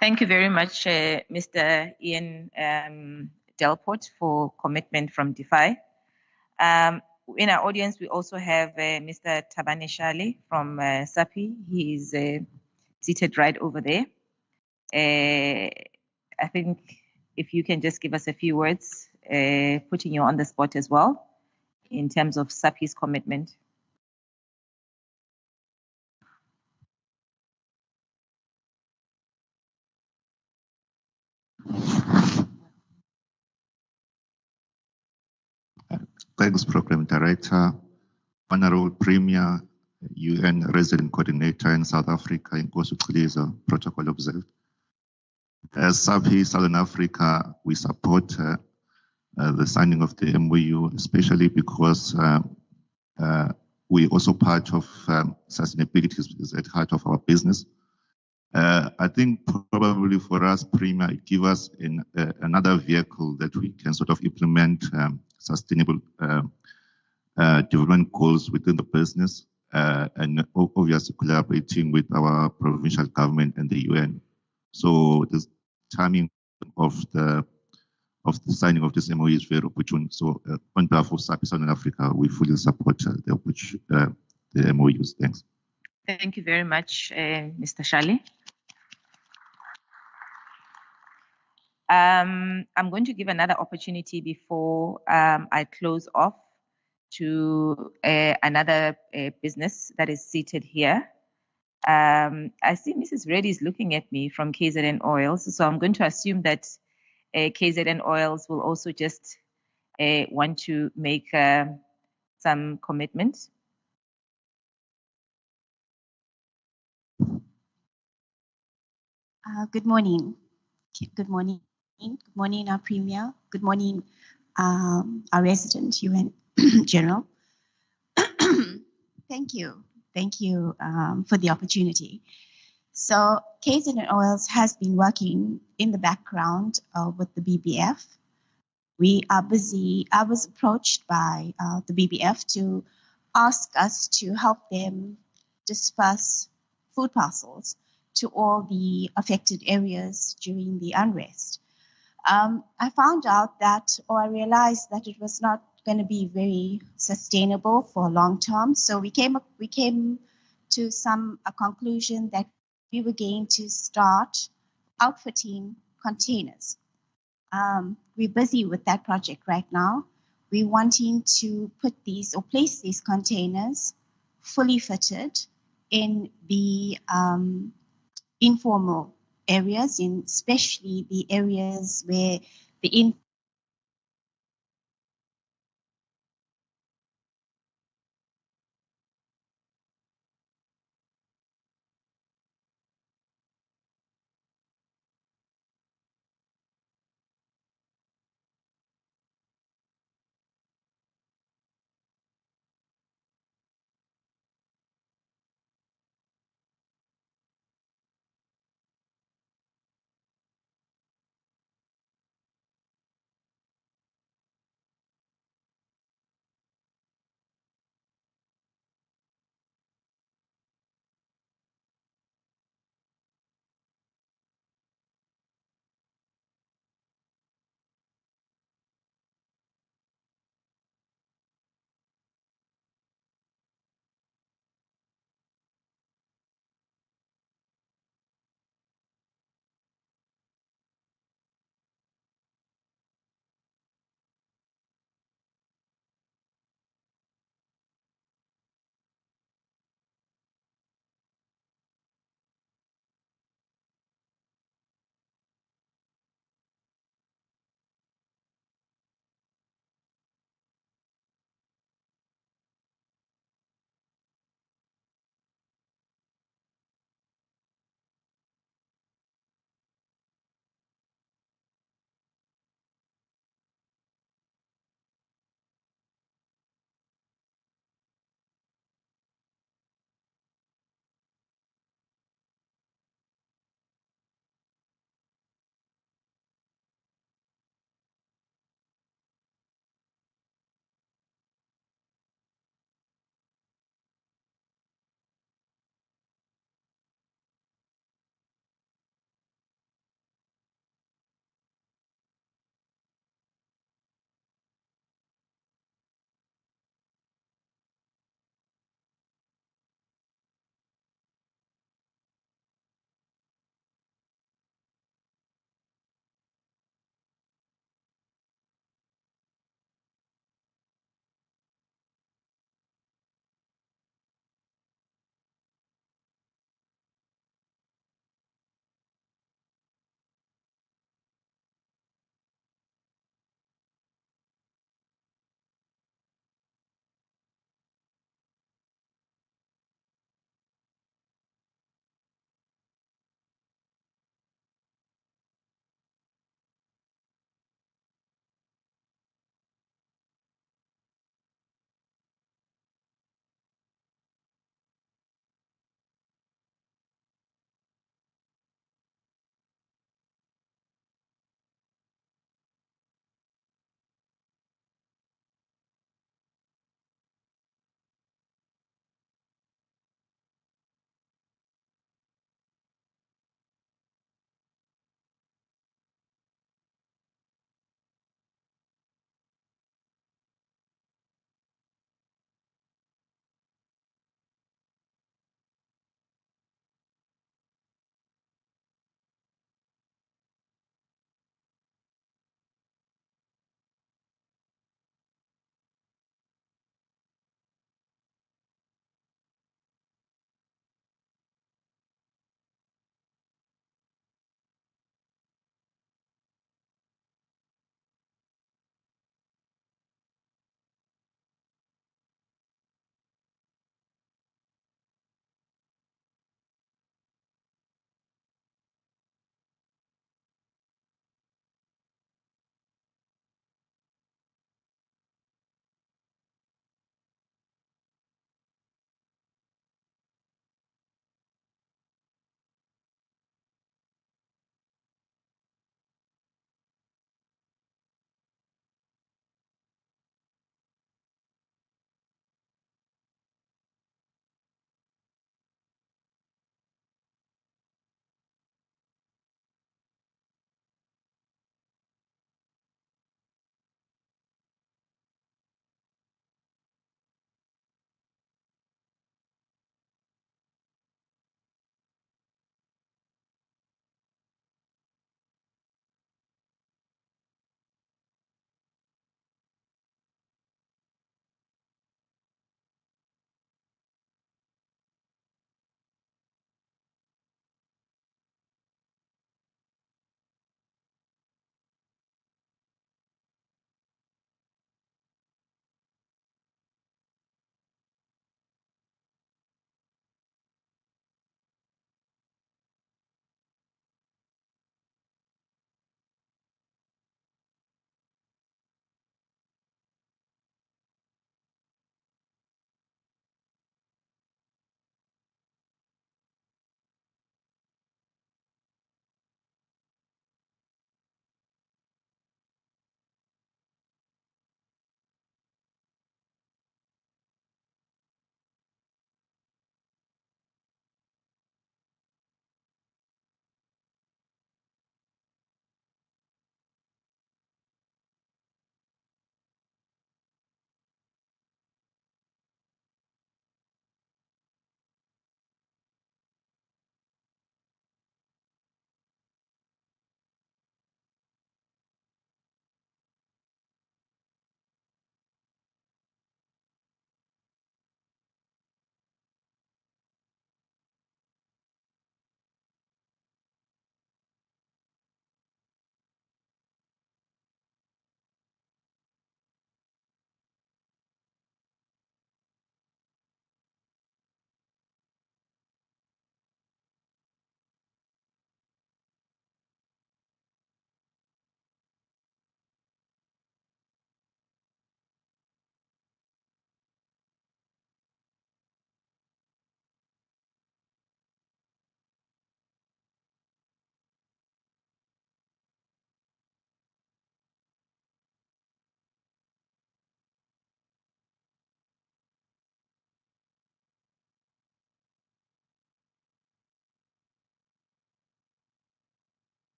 Speaker 7: Thank you very much, Mr. Ian Delport, for commitment from DeFi. In our audience, we also have Mr. Tabane Shale from SAPI. He is seated right over there. I think if you can just give us a few words, putting you on the spot as well, in terms of SAPI's commitment.
Speaker 11: Thanks, Program Director, Honorable Premier, UN Resident Coordinator in South Africa, in KwaZulu-Natal Protocol observed. As SAPI Southern Africa, we support the signing of the MOU, especially because we also part of sustainability is at heart of our business. I think probably for us, Premier, it gives us another vehicle that we can sort of implement sustainable development goals within the business, and obviously collaborating with our provincial government and the UN. So the timing of the signing of this MOU is very opportune. So on behalf of SAPI Southern Africa, we fully support the MOUs. Thanks.
Speaker 7: Thank you very much, Mr. Shale. I'm going to give another opportunity before I close off to another business that is seated here. I see Mrs. Reddy is looking at me from KZN Oils, so I'm going to assume that KZN Oils will also just want to make some commitments.
Speaker 12: Good morning. Good morning. Good morning, our Premier. Good morning, our resident UN General. Thank you. Thank you for the opportunity. So KZN Oils has been working in the background with the BBF. We are busy. I was approached by the BBF to asked us to help them disperse food parcels to all the affected areas during the unrest. I found out that, or I realized that it was not going to be very sustainable for long term. So we came to a conclusion that we were going to start outfitting containers. We're busy with that project right now. We're wanting to put these or place these containers fully fitted in the informal areas, in especially the areas where the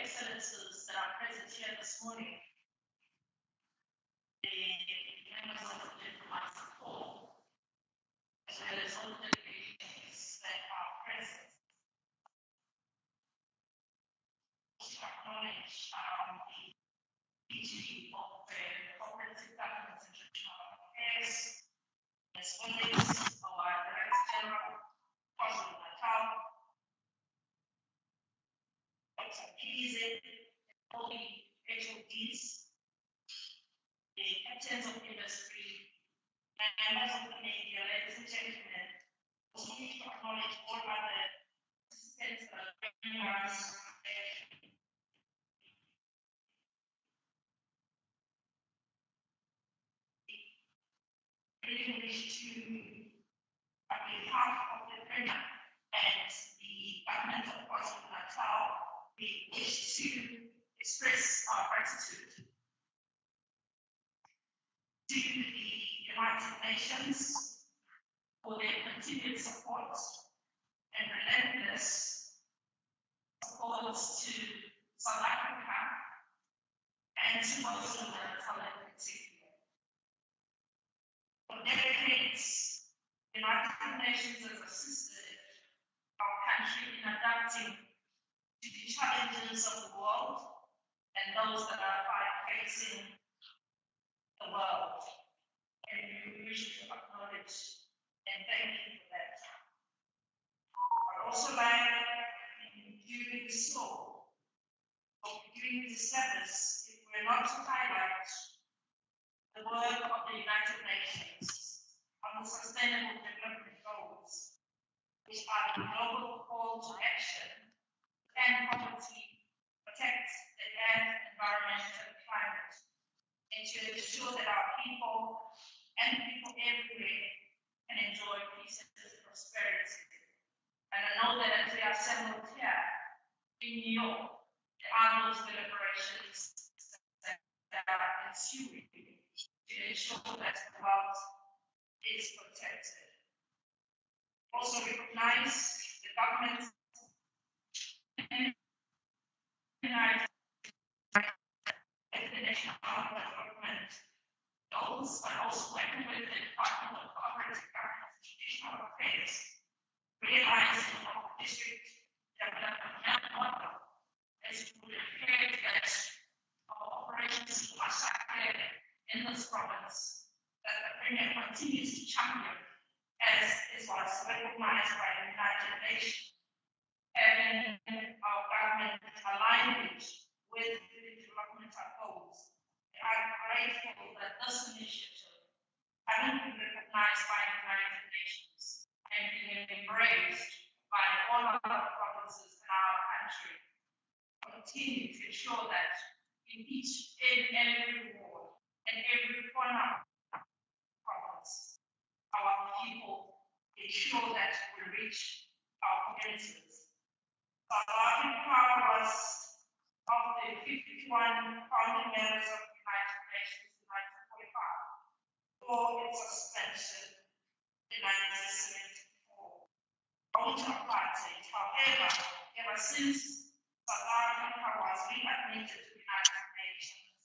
Speaker 13: Excellencies that are present here this morning, the members of the diplomat support, as well as all the delegations that are present, to acknowledge the duty of the cooperative government and traditional affairs, as well as our Director General, KwaZulu-Natal, Dr. Kize, all the HODs, the captains of industry, and members of the media, ladies and gentlemen, also need to acknowledge all other participants that are joining us. I really wish to, on behalf of the Premier and the government of KwaZulu-Natal, we wish to express our gratitude to the United Nations for their continued support and relentless support to South Africa and to KwaZulu-Natal in particular. For decades, the United Nations has assisted our country in adapting to the challenges of the world and those that are facing the world. And we wish to acknowledge and thank you for that. I'd also like, during this talk, or during this service, if we're not to highlight the work of the United Nations on the Sustainable Development Goals, which are the global call to action to end poverty, protect the earth, environment, and climate, and to ensure that our people and people everywhere can enjoy peace and prosperity. And I know that as we are assembled here in New York, there are those deliberations that are ensuing to ensure that the world is protected. Also recognize the government and the national development goals, but also working with the Department of Cooperative Government and Traditional Affairs, realizing our district development model as we prepare that our operations are structured in this province, that the Premier continues to champion as is was recognized by the United Nations, having our government alignment with the developmental goals. I'm grateful that this initiative, having been recognized by the United Nations and being embraced by all other provinces in our country, continue to ensure that in each and every ward and every corner of the province, our people ensure that we reach our communities. South Africa was of the 51 founding members of the United Nations in 1945 for its suspension in 1974. Owing to apartheid, however, ever since South Africa was readmitted to the United Nations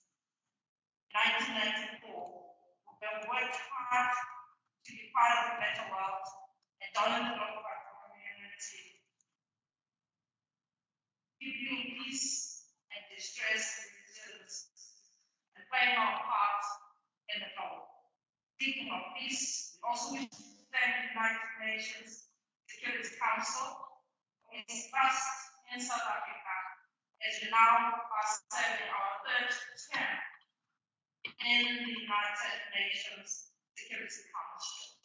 Speaker 13: in 1994, we have worked hard to be part of a better world and join the global community peace and distress and resilience, and playing our part in the problem. Speaking of peace, we also wish to thank the United Nations Security Council for its trust in South Africa as we now are serving our third term in the United Nations Security Council.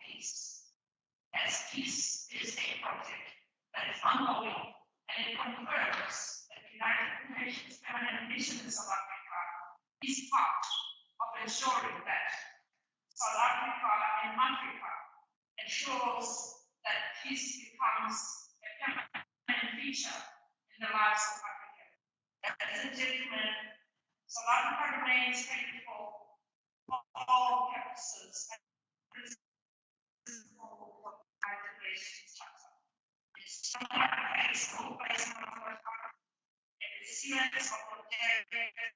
Speaker 13: Peace. As peace is a project that is ongoing, and it confirms that the United Nations Permanent Mission in South Africa is part of ensuring that South Africa and Africa ensures that peace becomes a permanent feature in the lives of Africans. Ladies and gentlemen, South Africa remains faithful for all purposes and principles of the United Nations Charter. It's South Africa's open and the series of protections.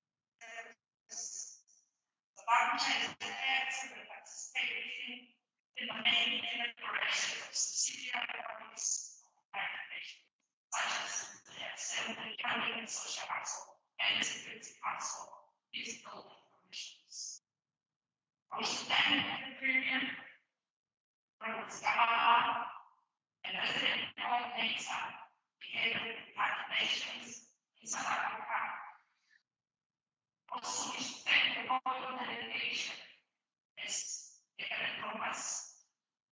Speaker 13: South Africa is actively participating in the main deliberations of subsidiary bodies of the United Nations, such as the Assembly, Cabinet, Social Council, and the Security Council, these building commissions. We should thank the Premier, Ms Zikalala, and Resident Coordinator Ms Bekele-Thomas in South Africa. Also, we should thank the Royal Delegation, Ms Bekele-Thomas,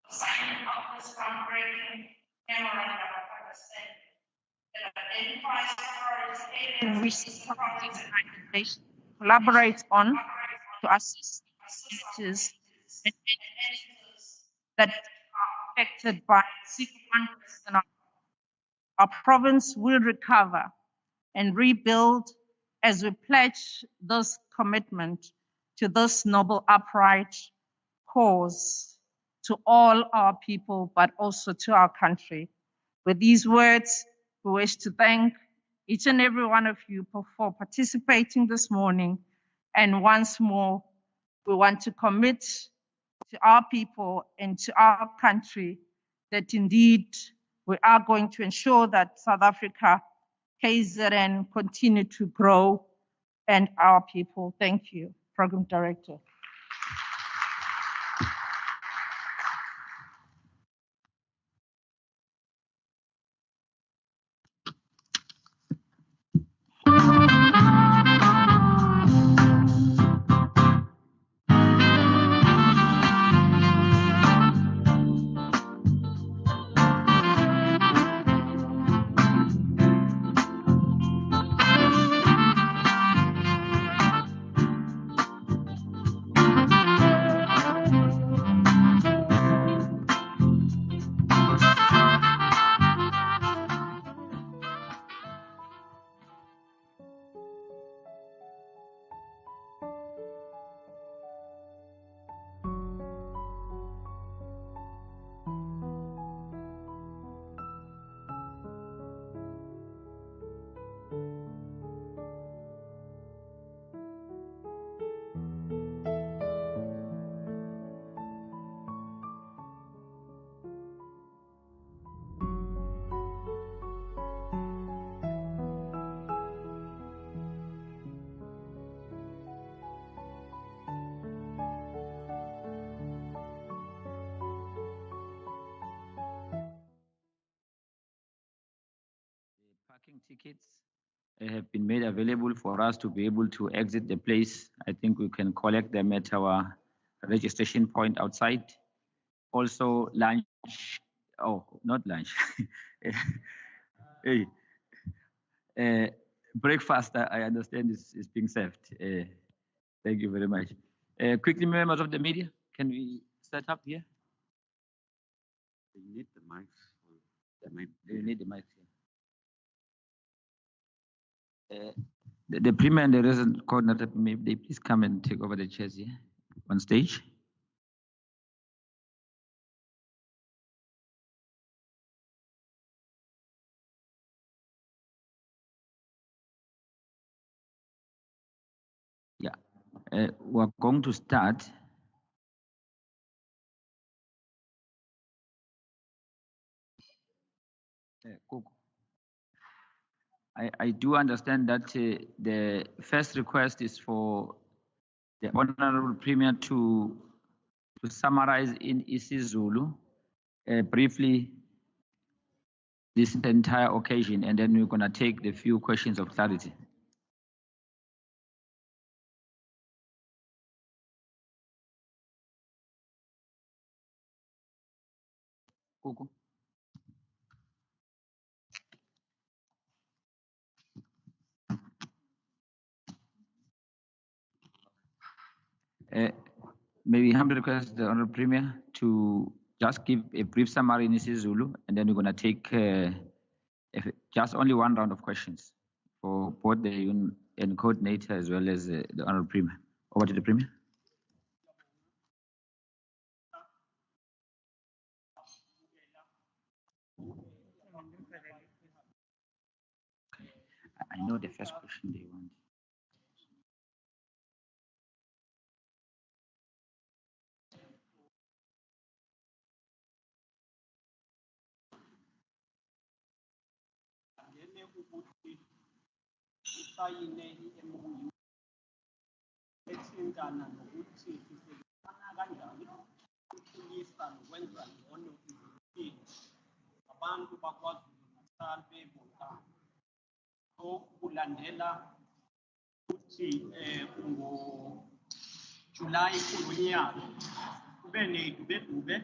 Speaker 13: for signing of this groundbreaking Memorandum of Understanding that identifies priority areas in which the United Nations collaborates on to assist actors and entities that are affected by civil unrest in our province will recover and rebuild as we pledge this commitment to this noble, upright cause to all our people, but also to our country. With these words, we wish to thank each and every one of you for participating this morning. And once more, we want to commit to our people and to our country that indeed we are going to ensure that South Africa, KZN, continue to grow and our people. Thank you, Program Director.
Speaker 14: Parking tickets have been made available for us to be able to exit the place. I think we can collect them at our registration point outside. Also lunch, oh, not lunch. Hey, breakfast, I understand is being served. Thank you very much. Quickly, members of the media, can we set up here?
Speaker 15: You need the mics.
Speaker 14: You need the mics here. The Premier and the Resident Coordinator, may they please come and take over the chairs here on stage. Yeah, We're going to start. I do understand that the first request is for the Honorable Premier to summarize in isiZulu briefly this entire occasion, and then we're going to take the few questions of clarity. Kuku. May we humbly request the Honorable Premier to just give a brief summary in isiZulu, and then we're going to take just only one round of questions for both the UN coordinator as well as the Honorable Premier. Over to the Premier. I know the first question they want.
Speaker 6: ethintana nokuthi sisebenzisana kanjani ukukhulisa nokwenza ngcono izimpilo abantu bakwaZulu-Natal bebonkana. Okulandela ukuthi ngoJulayi kulo nyaka kube ney'dubedube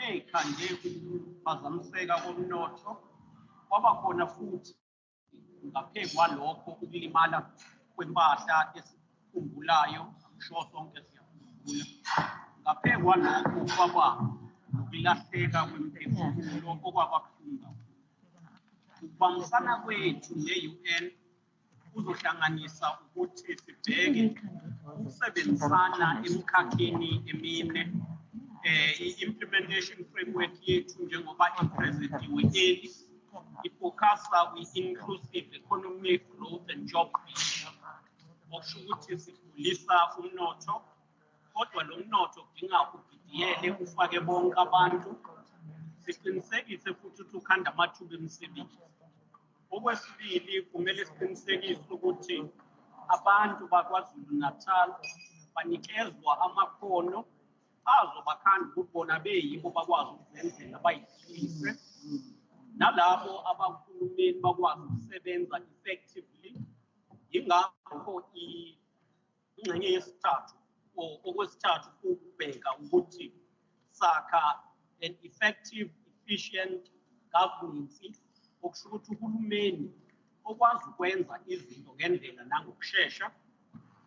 Speaker 6: ey'khande ukuphazamiseka komnotho, kwaba khona futhi ngaphezu kwalokho ukulimala kwempahla esikhumbulayo, sure sonke siyakhumbula. Ngaphezu kwalokho kwaba nokulahleka kwemiphefumulo okwababuhlungu. Ukubambisana kwethu ne-UN kuzohlanganisa ukuthi sibheke ukusebenzisana emkhakheni emine, i-implementation framework yethu njengoba ipresentiwe eli ifocasa kwi-inclusive economic growth and job creation, okusho ukuthi sikhulisa umnotho, kodwa lo mnotho kudinga udidiyele ufake bonke abantu, siqinisekise futhi ukuthi ukhanda amathuba emisebenzi. Okwesibili, kumele siqinisekise ukuthi abantu bakwaZulu-Natal banikezwa amakhono azobakhanda ukuthi bona beyibo bakwazi ukuzenzela bayiphilise, nalabo abahulumeni bakwazi ukusebenza effectively. Yingakho ingxenye yesithathu okwesithathu ukubheka ukuthi sakha an effective, efficient governance, okusho ukuthi uhulumeni okwazi ukwenza izinto ngendlela nangokushesha.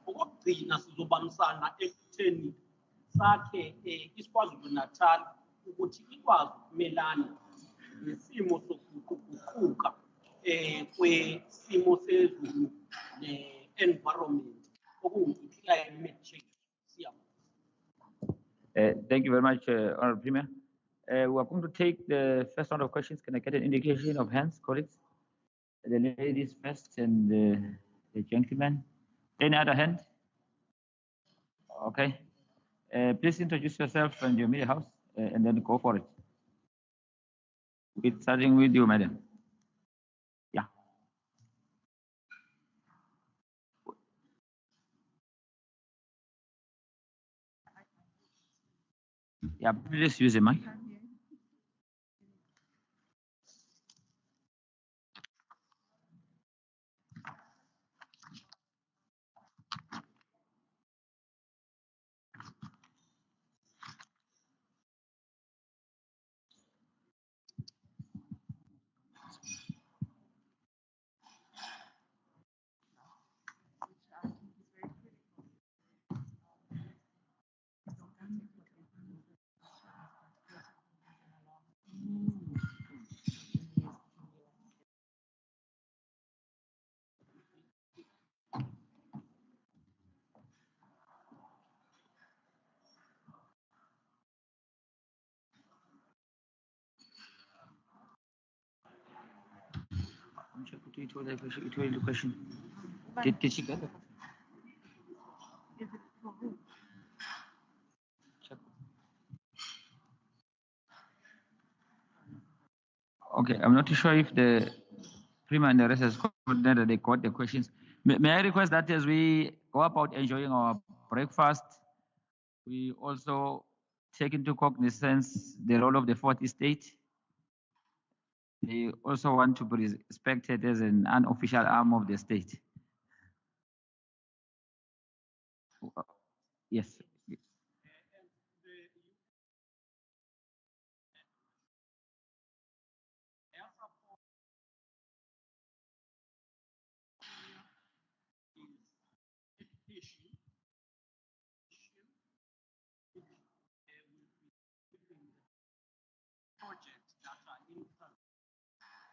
Speaker 6: Okugcina sizobambisana ekutheni sakhe isiKwaZulu-Natal ukuthi ikwazi ukumelana nesimo sokuguquguquka kwesimo sezulu ne-environment okuyi-climate change.
Speaker 14: Thank you very much, Honorable Premier. We are going to take the first round of questions. Can I get an indication of hands, colleagues? The ladies first and the gentleman. Any other hand? Okay. Please introduce yourself and your media house, and then go for it. We're starting with you, madam. Yeah. Yeah, please use a mic. Did she get it? Okay, I'm not too sure if the Premier and the Resident Coordinator, they got the questions. May I request that as we go about enjoying our breakfast, we also take into cognizance the role of the fourth estate. They also want to be respected as an unofficial arm of the state. Yes.
Speaker 6: Projects that are influenced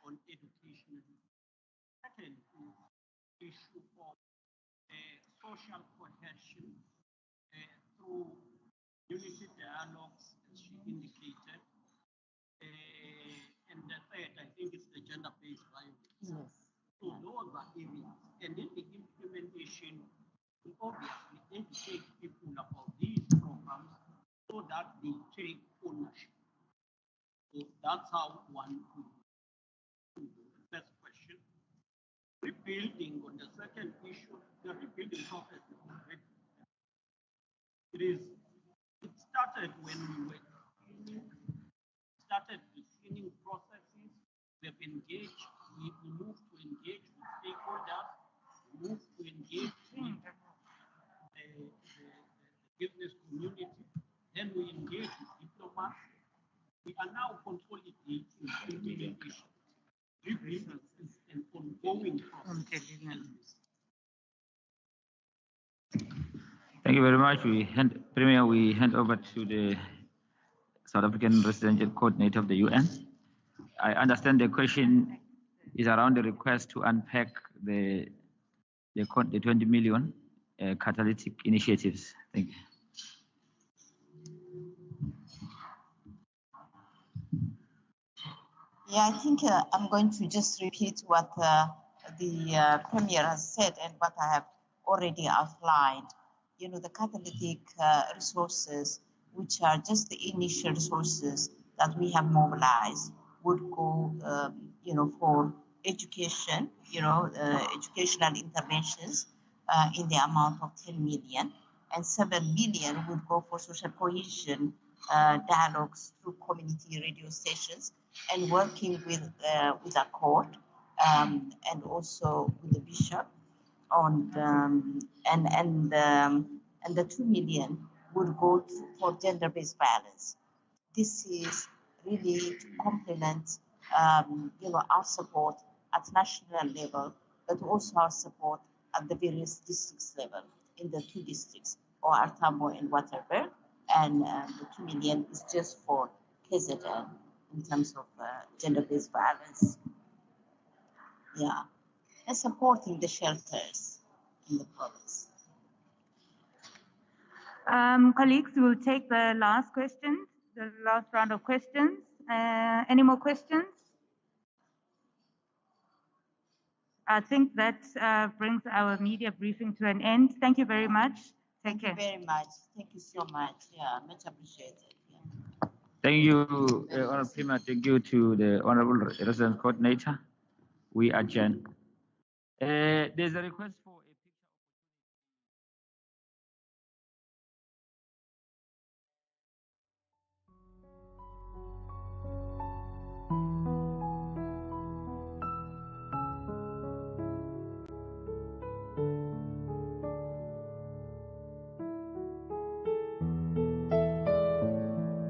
Speaker 6: on education. Second is issue of social cohesion through unity dialogues, as she indicated. And the third, I think, is the gender-based violence. Yes. So those are areas. And in the implementation, we obviously educate people about these programs so that they take ownership. So that's how one could do the first question. Rebuilding on the second issue, the rebuilding process is already. It started when we started the screening processes. We have engaged, we moved to engage with stakeholders, we moved to engage with the business community, then we engage with diplomats. We are now consolidating implementation. Rebuilding is an ongoing process.
Speaker 14: Thank you very much. Premier, we hand over to the South African Resident Coordinator of the UN. I understand the question is around the request to unpack the 20 million catalytic initiatives. Thank you.
Speaker 15: Yeah, I think I'm going to just repeat what the Premier has said and what I have already outlined. You know, the catalytic resources, which are just the initial resources that we have mobilized, would go, you know, for education, you know, educational interventions in the amount of 10 million, and 7 million would go for social cohesion dialogues through community radio stations and working with a court and also with the bishop on and the 2 million would go for gender-based violence. This is really to complement you know, our support at national level, but also our support at the various districts level in the 2 districts, or Artambo and Waterberg, and the 2 million is just for KZN in terms of gender-based violence. Yeah, and supporting the shelters in the province.
Speaker 7: Colleagues, we'll take the last question, the last round of questions. Any more questions? I think that brings our media briefing to an end. Thank you very much.
Speaker 15: Thank you very much. Thank you so much. Yeah, much appreciated. Yeah.
Speaker 14: Thank you, Honorable Premier. Thank you to the Honorable Resident Coordinator. We adjourn. There's a request for